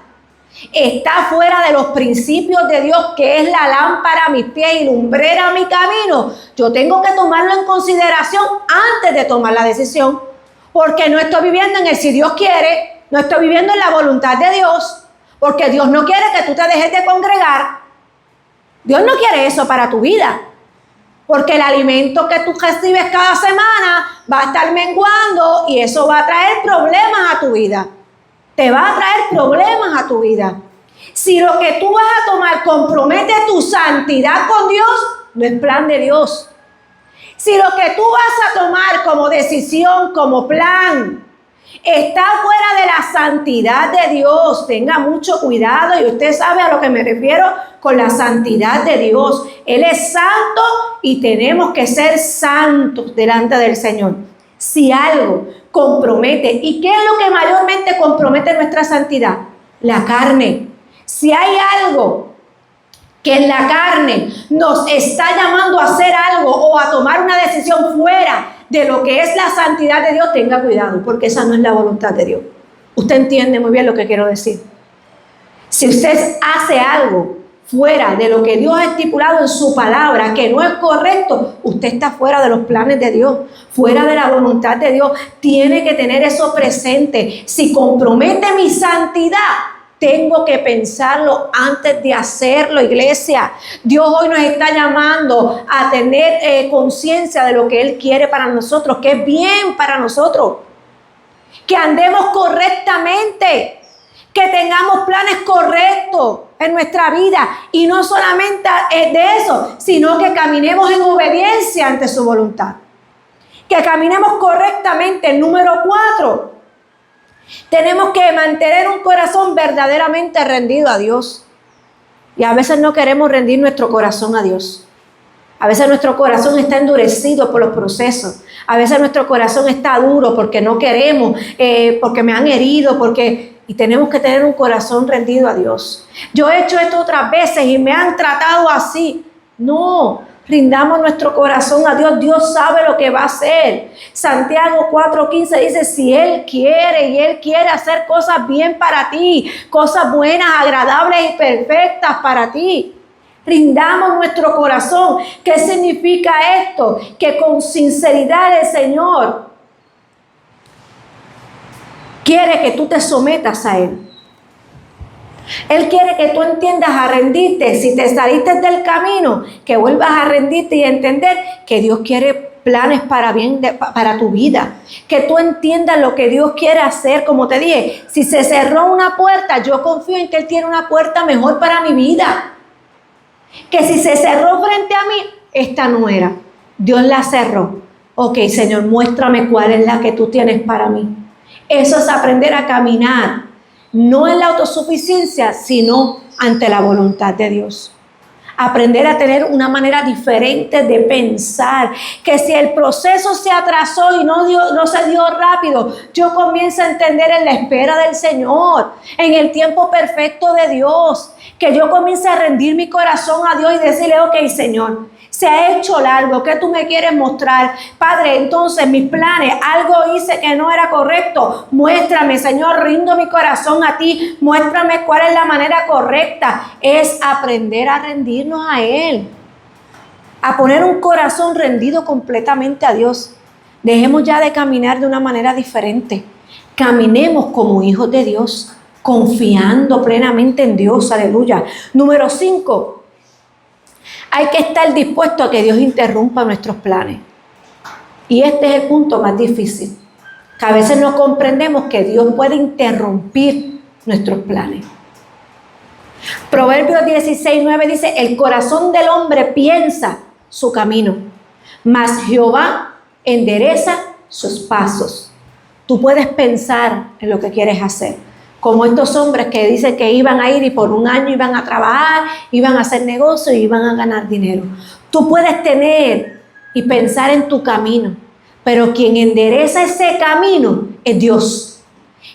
está fuera de los principios de Dios, que es la lámpara a mis pies y lumbrera a mi camino, yo tengo que tomarlo en consideración antes de tomar la decisión, porque no estoy viviendo en el si Dios quiere, no estoy viviendo en la voluntad de Dios. Porque Dios no quiere que tú te dejes de congregar. Dios no quiere eso para tu vida. Porque el alimento que tú recibes cada semana va a estar menguando y eso va a traer problemas a tu vida. Te va a traer problemas a tu vida. Si lo que tú vas a tomar compromete tu santidad con Dios, no es plan de Dios. Si lo que tú vas a tomar como decisión, como plan, está fuera de la santidad de Dios, tenga mucho cuidado, y usted sabe a lo que me refiero con la santidad de Dios. Él es santo y tenemos que ser santos delante del Señor. Si algo compromete, ¿y qué es lo que mayormente compromete nuestra santidad? La carne. Si hay algo que en la carne nos está llamando a hacer algo o a tomar una decisión fuera de lo que es la santidad de Dios, tenga cuidado, porque esa no es la voluntad de Dios. Usted entiende muy bien lo que quiero decir. Si usted hace algo fuera de lo que Dios ha estipulado en su palabra, que no es correcto, usted está fuera de los planes de Dios, fuera de la voluntad de Dios. Tiene que tener eso presente. Si compromete mi santidad, tengo que pensarlo antes de hacerlo, iglesia. Dios hoy nos está llamando a tener conciencia de lo que Él quiere para nosotros, que es bien para nosotros. Que andemos correctamente, que tengamos planes correctos en nuestra vida. Y no solamente de eso, sino que caminemos en obediencia ante su voluntad. Que caminemos correctamente. Número 4. Tenemos que mantener un corazón verdaderamente rendido a Dios. Y a veces no queremos rendir nuestro corazón a Dios. A veces nuestro corazón está endurecido por los procesos. A veces nuestro corazón está duro porque no queremos, porque me han herido, y tenemos que tener un corazón rendido a Dios. Yo he hecho esto otras veces y me han tratado así. No, rindamos nuestro corazón a Dios. Dios sabe lo que va a hacer. Santiago 4:15 dice, si Él quiere y Él quiere hacer cosas bien para ti, cosas buenas, agradables y perfectas para ti. Rindamos nuestro corazón. ¿Qué significa esto? Que con sinceridad el Señor quiere que tú te sometas a Él. Él quiere que tú entiendas a rendirte. Si te saliste del camino, que vuelvas a rendirte y entender que Dios quiere planes para bien para tu vida. Que tú entiendas lo que Dios quiere hacer. Como te dije, si se cerró una puerta, yo confío en que Él tiene una puerta mejor para mi vida. Que si se cerró frente a mí, esta no era. Dios la cerró. Ok, Señor, muéstrame cuál es la que tú tienes para mí. Eso es aprender a caminar, no en la autosuficiencia, sino ante la voluntad de Dios. Aprender a tener una manera diferente de pensar, que si el proceso se atrasó y no se dio rápido, yo comienzo a entender en la espera del Señor, en el tiempo perfecto de Dios, que yo comience a rendir mi corazón a Dios y decirle, ok, Señor, se ha hecho largo, ¿qué tú me quieres mostrar? Padre, entonces mis planes, algo hice que no era correcto. Muéstrame, Señor, rindo mi corazón a ti. Muéstrame cuál es la manera correcta. Es aprender a rendirnos a Él. A poner un corazón rendido completamente a Dios. Dejemos ya de caminar de una manera diferente. Caminemos como hijos de Dios, confiando plenamente en Dios. Aleluya. Número 5. Hay que estar dispuesto a que Dios interrumpa nuestros planes. Y este es el punto más difícil. Que a veces no comprendemos que Dios puede interrumpir nuestros planes. Proverbios 16:9 dice, el corazón del hombre piensa su camino, mas Jehová endereza sus pasos. Tú puedes pensar en lo que quieres hacer. Como estos hombres que dicen que iban a ir y por un año iban a trabajar, iban a hacer negocio y iban a ganar dinero. Tú puedes tener y pensar en tu camino, pero quien endereza ese camino es Dios.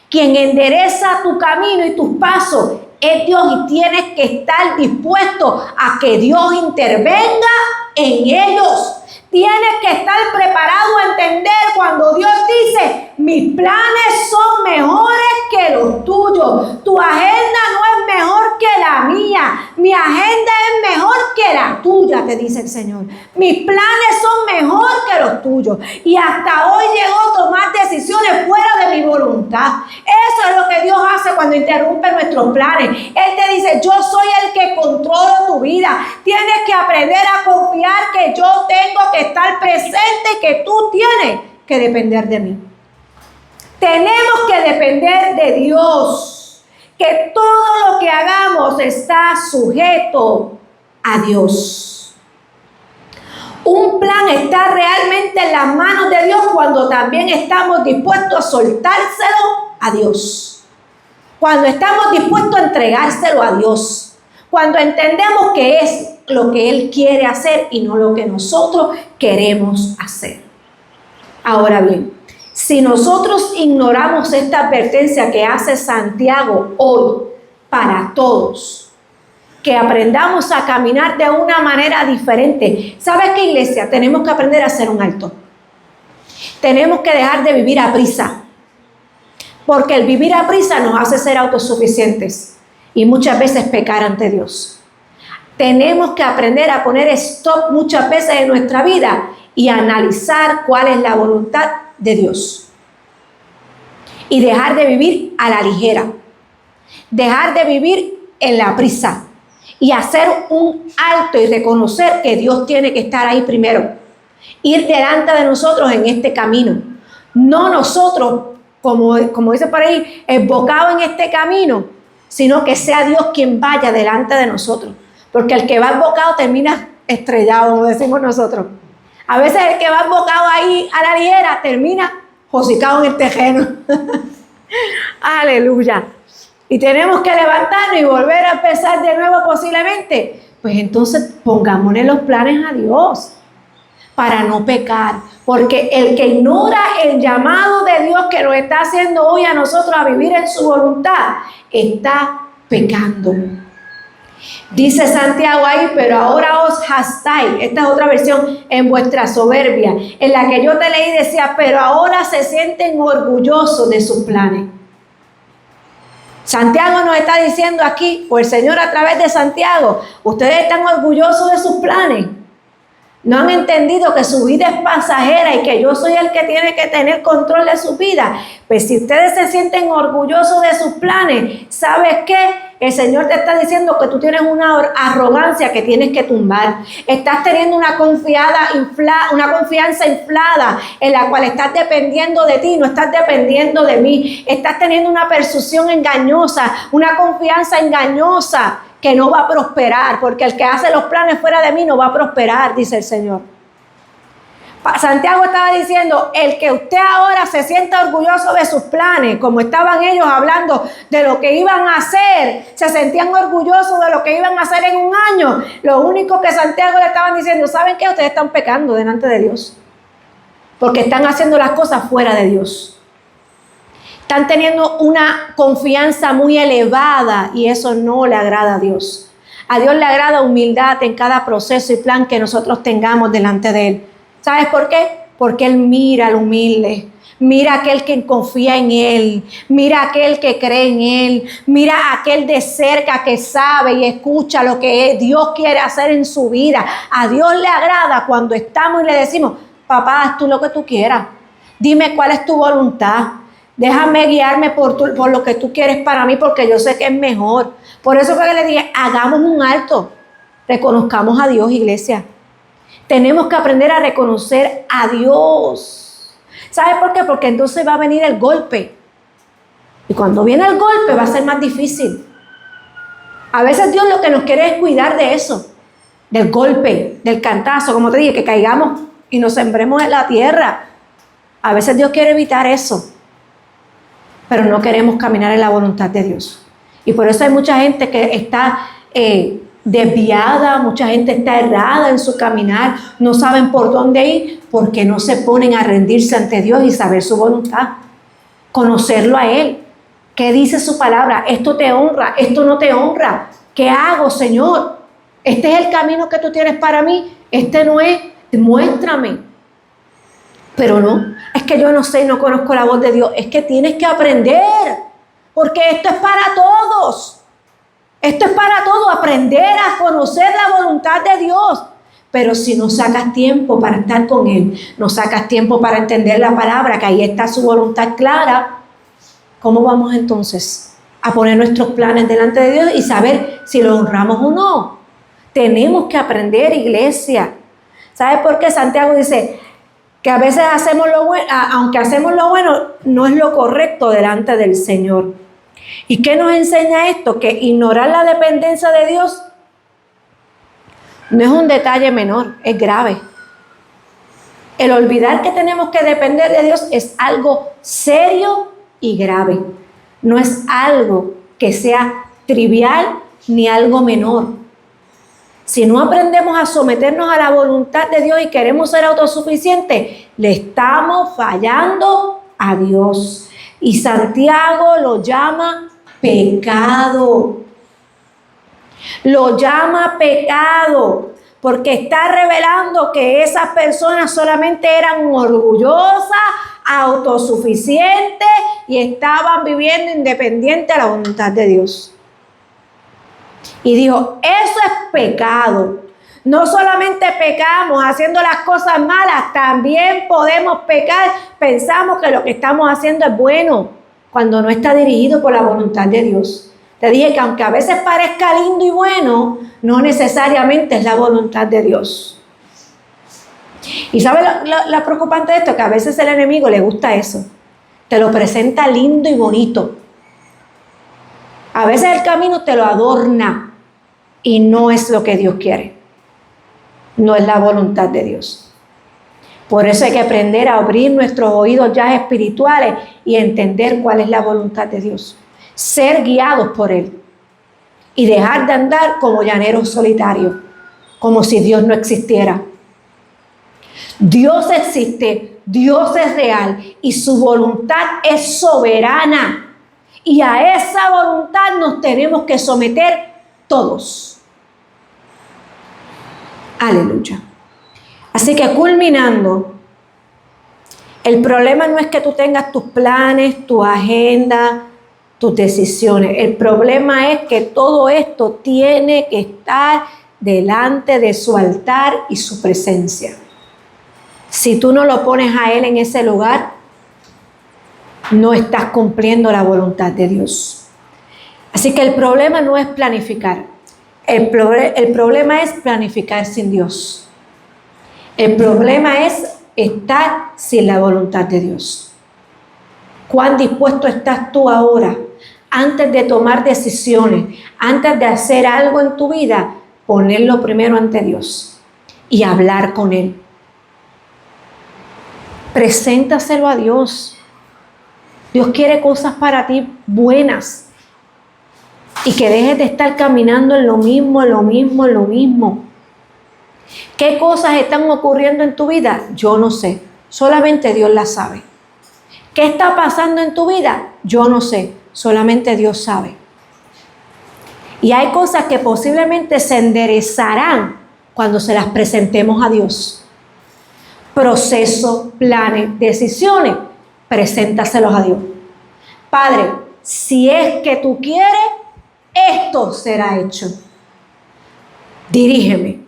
Quien endereza tu camino y tus pasos es Dios, y tienes que estar dispuesto a que Dios intervenga en ellos. Tienes que estar preparado a entender cuando Dios dice, mis planes son mejores que los tuyos. Tu agenda no es mejor que la mía. Mi agenda es mejor que la tuya, te dice el Señor. Mis planes son mejor que los tuyos. Y hasta hoy llegó a tomar decisiones fuera de mi voluntad. Eso es lo que Dios hace cuando interrumpe nuestros planes. Él te dice, yo soy el que controlo tu vida. Tienes que aprender a confiar que yo tengo que estar presente y que tú tienes que depender de mí. Tenemos que depender de Dios, que todo lo que hagamos está sujeto a Dios. Un plan está realmente en las manos de Dios cuando también estamos dispuestos a soltárselo a Dios. Cuando estamos dispuestos a entregárselo a Dios. Cuando entendemos que es lo que Él quiere hacer y no lo que nosotros queremos hacer. Ahora bien, si nosotros ignoramos esta advertencia que hace Santiago hoy para todos, que aprendamos a caminar de una manera diferente. ¿Sabes qué, iglesia? Tenemos que aprender a hacer un alto. Tenemos que dejar de vivir a prisa, porque el vivir a prisa nos hace ser autosuficientes y muchas veces pecar ante Dios. Tenemos que aprender a poner stop muchas veces en nuestra vida y analizar cuál es la voluntad de Dios. Y dejar de vivir a la ligera. Dejar de vivir en la prisa y hacer un alto y reconocer que Dios tiene que estar ahí primero. Ir delante de nosotros en este camino. No nosotros, como dice por ahí, embocados en este camino, sino que sea Dios quien vaya delante de nosotros. Porque el que va embocado termina estrellado, como decimos nosotros. A veces el que va embocado ahí a la ligera termina josicado en el terreno. Aleluya. Y tenemos que levantarnos y volver a empezar de nuevo posiblemente. Pues entonces pongámosle los planes a Dios para no pecar. Porque el que ignora el llamado de Dios que nos está haciendo hoy a nosotros a vivir en su voluntad, está pecando. Dice Santiago ahí, pero ahora os jactáis. Esta es otra versión, en vuestra soberbia. En la que yo te leí decía, pero ahora se sienten orgullosos de sus planes. Santiago nos está diciendo aquí, o el Señor a través de Santiago, ustedes están orgullosos de sus planes. No han entendido que su vida es pasajera y que yo soy el que tiene que tener control de su vida. Pues si ustedes se sienten orgullosos de sus planes, ¿sabes qué? El Señor te está diciendo que tú tienes una arrogancia que tienes que tumbar. Estás teniendo una confianza inflada en la cual estás dependiendo de ti, no estás dependiendo de mí. Estás teniendo una persuasión engañosa, una confianza engañosa que no va a prosperar, porque el que hace los planes fuera de mí no va a prosperar, dice el Señor. Santiago estaba diciendo, el que usted ahora se sienta orgulloso de sus planes, como estaban ellos hablando de lo que iban a hacer, se sentían orgullosos de lo que iban a hacer en un año. Lo único que Santiago le estaban diciendo, ¿saben qué? Ustedes están pecando delante de Dios, porque están haciendo las cosas fuera de Dios. Están teniendo una confianza muy elevada y eso no le agrada a Dios. A Dios le agrada humildad en cada proceso y plan que nosotros tengamos delante de Él. ¿Sabes por qué? Porque Él mira al humilde, mira a aquel que confía en Él, mira a aquel que cree en Él, mira a aquel de cerca que sabe y escucha lo que Dios quiere hacer en su vida. A Dios le agrada cuando estamos y le decimos, papá, haz tú lo que tú quieras, dime cuál es tu voluntad. Déjame guiarme por lo que tú quieres para mí, porque yo sé que es mejor. Por eso fue que le dije, hagamos un alto. Reconozcamos a Dios, iglesia. Tenemos que aprender a reconocer a Dios. ¿Sabes por qué? Porque entonces va a venir el golpe. Y cuando viene el golpe va a ser más difícil. A veces Dios lo que nos quiere es cuidar de eso. Del golpe, del cantazo, como te dije, que caigamos y nos sembremos en la tierra. A veces Dios quiere evitar eso. Pero no queremos caminar en la voluntad de Dios. Y por eso hay mucha gente que está desviada, mucha gente está errada en su caminar, no saben por dónde ir, porque no se ponen a rendirse ante Dios y saber su voluntad, conocerlo a Él. ¿Qué dice su palabra? Esto te honra, esto no te honra. ¿Qué hago, Señor? Este es el camino que tú tienes para mí, este no es, muéstrame. Pero no, es que yo no sé y no conozco la voz de Dios. Es que tienes que aprender, porque esto es para todos. Esto es para todos, aprender a conocer la voluntad de Dios. Pero si no sacas tiempo para estar con Él, no sacas tiempo para entender la palabra, que ahí está su voluntad clara, ¿cómo vamos entonces a poner nuestros planes delante de Dios y saber si lo honramos o no? Tenemos que aprender, iglesia. ¿Sabes por qué? Santiago dice que a veces hacemos lo bueno, aunque hacemos lo bueno, no es lo correcto delante del Señor. ¿Y qué nos enseña esto? Que ignorar la dependencia de Dios no es un detalle menor, es grave. El olvidar que tenemos que depender de Dios es algo serio y grave. No es algo que sea trivial ni algo menor. Si no aprendemos a someternos a la voluntad de Dios y queremos ser autosuficientes, le estamos fallando a Dios. Y Santiago lo llama pecado. Lo llama pecado porque está revelando que esas personas solamente eran orgullosas, autosuficientes y estaban viviendo independiente a la voluntad de Dios. Y dijo, eso es pecado. No solamente pecamos haciendo las cosas malas, también podemos pecar. Pensamos que lo que estamos haciendo es bueno cuando no está dirigido por la voluntad de Dios. Te dije que aunque a veces parezca lindo y bueno, no necesariamente es la voluntad de Dios. Y ¿sabes lo preocupante de esto? Que a veces el enemigo le gusta eso. Te lo presenta lindo y bonito. A veces el camino te lo adorna y no es lo que Dios quiere. No es la voluntad de Dios. Por eso hay que aprender a abrir nuestros oídos ya espirituales y entender cuál es la voluntad de Dios. Ser guiados por Él y dejar de andar como llaneros solitarios, como si Dios no existiera. Dios existe, Dios es real y su voluntad es soberana. Y a esa voluntad nos tenemos que someter todos. Aleluya. Así que culminando, el problema no es que tú tengas tus planes, tu agenda, tus decisiones. El problema es que todo esto tiene que estar delante de su altar y su presencia. Si tú no lo pones a Él en ese lugar, no estás cumpliendo la voluntad de Dios. Así que el problema no es planificar. El problema es planificar sin Dios. El problema es estar sin la voluntad de Dios. ¿Cuán dispuesto estás tú ahora, antes de tomar decisiones, antes de hacer algo en tu vida, ponerlo primero ante Dios y hablar con Él? Preséntaselo a Dios. Dios quiere cosas para ti buenas. Y que dejes de estar caminando en lo mismo, en lo mismo, en lo mismo. ¿Qué cosas están ocurriendo en tu vida? Yo no sé. Solamente Dios las sabe. ¿Qué está pasando en tu vida? Yo no sé. Solamente Dios sabe. Y hay cosas que posiblemente se enderezarán cuando se las presentemos a Dios. Procesos, planes, decisiones, preséntaselos a Dios. Padre, si es que tú quieres, esto será hecho. Dirígeme,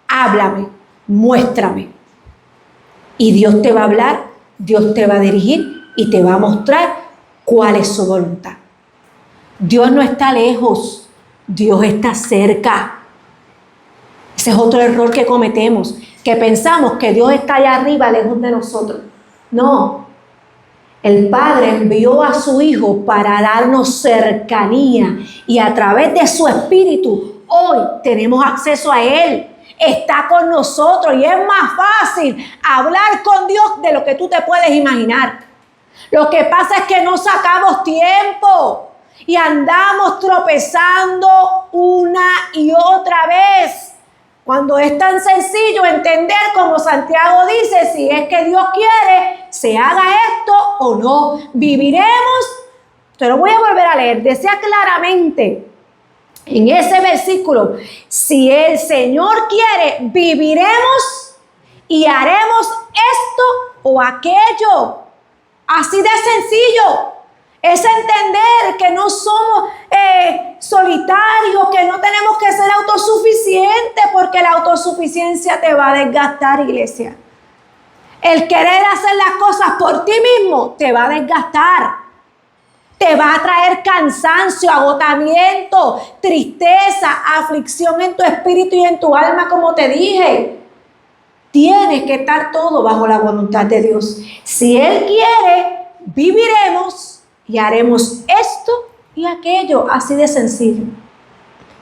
háblame, muéstrame. Y Dios te va a hablar, Dios te va a dirigir y te va a mostrar cuál es su voluntad. Dios no está lejos, Dios está cerca. Ese es otro error que cometemos, que pensamos que Dios está allá arriba, lejos de nosotros. No. El Padre envió a su Hijo para darnos cercanía y a través de su Espíritu hoy tenemos acceso a Él. Está con nosotros y es más fácil hablar con Dios de lo que tú te puedes imaginar. Lo que pasa es que no sacamos tiempo y andamos tropezando una y otra vez. Cuando es tan sencillo entender, como Santiago dice, si es que Dios quiere, se haga esto o no. Viviremos, te lo voy a volver a leer, decía claramente en ese versículo, si el Señor quiere, viviremos y haremos esto o aquello. Así de sencillo. Es entender que no somos solitarios, que no tenemos que ser autosuficientes, porque la autosuficiencia te va a desgastar, iglesia. El querer hacer las cosas por ti mismo te va a desgastar. Te va a traer cansancio, agotamiento, tristeza, aflicción en tu espíritu y en tu alma, como te dije. Tienes que estar todo bajo la voluntad de Dios. Si Él quiere, viviremos y haremos esto y aquello, así de sencillo.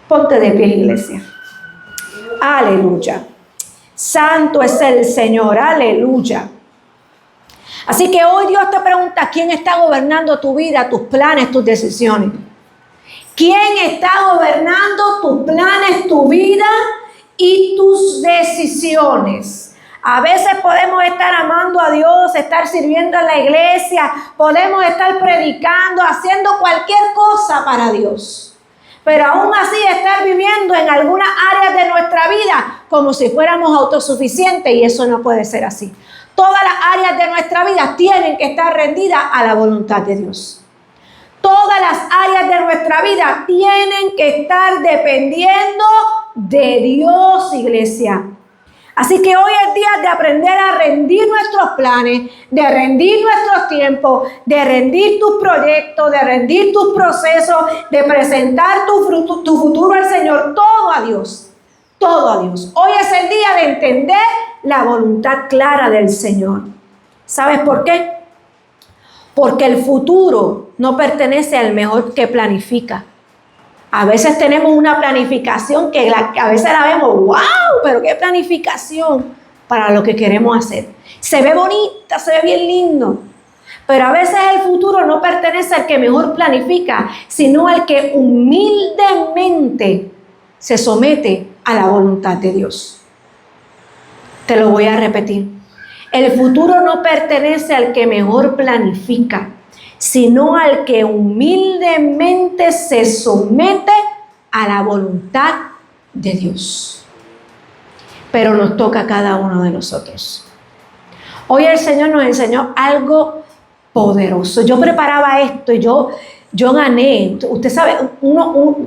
Ponte de pie, iglesia. Aleluya. Santo es el Señor, aleluya. Así que hoy Dios te pregunta, ¿quién está gobernando tu vida, tus planes, tus decisiones? ¿Quién está gobernando tus planes, tu vida y tus decisiones? A veces podemos estar amando a Dios, estar sirviendo en la iglesia, podemos estar predicando, haciendo cualquier cosa para Dios. Pero aún así estar viviendo en algunas áreas de nuestra vida como si fuéramos autosuficientes, y eso no puede ser así. Todas las áreas de nuestra vida tienen que estar rendidas a la voluntad de Dios. Todas las áreas de nuestra vida tienen que estar dependiendo de Dios, iglesia. Así que hoy es día de aprender a rendir nuestros planes, de rendir nuestros tiempos, de rendir tus proyectos, de rendir tus procesos, de presentar tu futuro al Señor, todo a Dios, todo a Dios. Hoy es el día de entender la voluntad clara del Señor. ¿Sabes por qué? Porque el futuro no pertenece al mejor que planifica. A veces tenemos una planificación que a veces la vemos, wow, pero qué planificación para lo que queremos hacer. Se ve bonita, se ve bien lindo. Pero a veces el futuro no pertenece al que mejor planifica, sino al que humildemente se somete a la voluntad de Dios. Te lo voy a repetir. El futuro no pertenece al que mejor planifica, sino al que humildemente se somete a la voluntad de Dios. Pero nos toca a cada uno de nosotros. Hoy el Señor nos enseñó algo poderoso. Yo preparaba esto y yo gané. Usted sabe,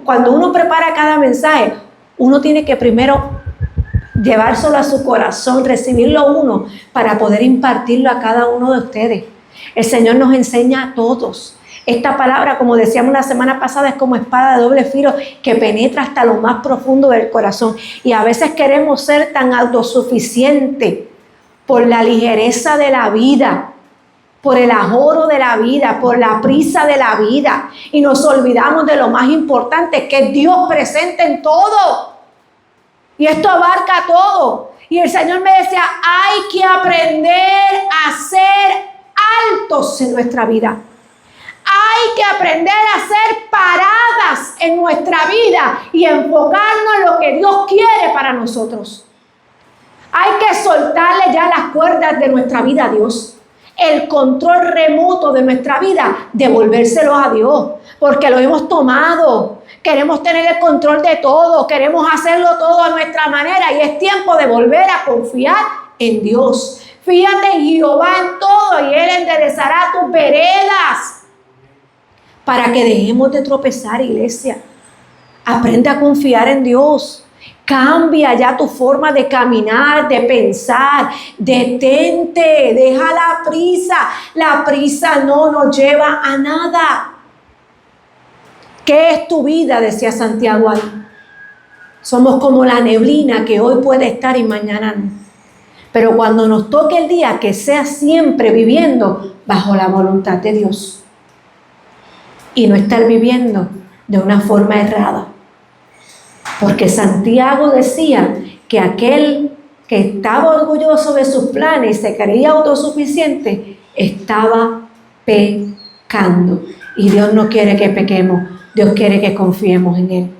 cuando uno prepara cada mensaje, uno tiene que primero llevárselo a su corazón, recibirlo uno para poder impartirlo a cada uno de ustedes. El Señor nos enseña a todos. Esta palabra, como decíamos la semana pasada, es como espada de doble filo que penetra hasta lo más profundo del corazón. Y a veces queremos ser tan autosuficientes por la ligereza de la vida, por el ajoro de la vida, por la prisa de la vida. Y nos olvidamos de lo más importante, que es Dios presente en todo. Y esto abarca todo. Y el Señor me decía, hay que aprender a ser altos en nuestra vida. Hay que aprender a ser paradas en nuestra vida y enfocarnos en lo que Dios quiere para nosotros. Hay que soltarle ya las cuerdas de nuestra vida a Dios. El control remoto de nuestra vida, devolvérselo a Dios, porque lo hemos tomado. Queremos tener el control de todo, queremos hacerlo todo a nuestra manera y es tiempo de volver a confiar en Dios. Fíjate en Jehová en todo y Él enderezará tus veredas. Para que dejemos de tropezar, iglesia. Aprende a confiar en Dios. Cambia ya tu forma de caminar, de pensar. Detente, deja la prisa. La prisa no nos lleva a nada. ¿Qué es tu vida? Decía Santiago ahí. Somos como la neblina que hoy puede estar y mañana no. Pero cuando nos toque el día, que sea siempre viviendo bajo la voluntad de Dios. Y no estar viviendo de una forma errada. Porque Santiago decía que aquel que estaba orgulloso de sus planes y se creía autosuficiente, estaba pecando. Y Dios no quiere que pequemos, Dios quiere que confiemos en Él.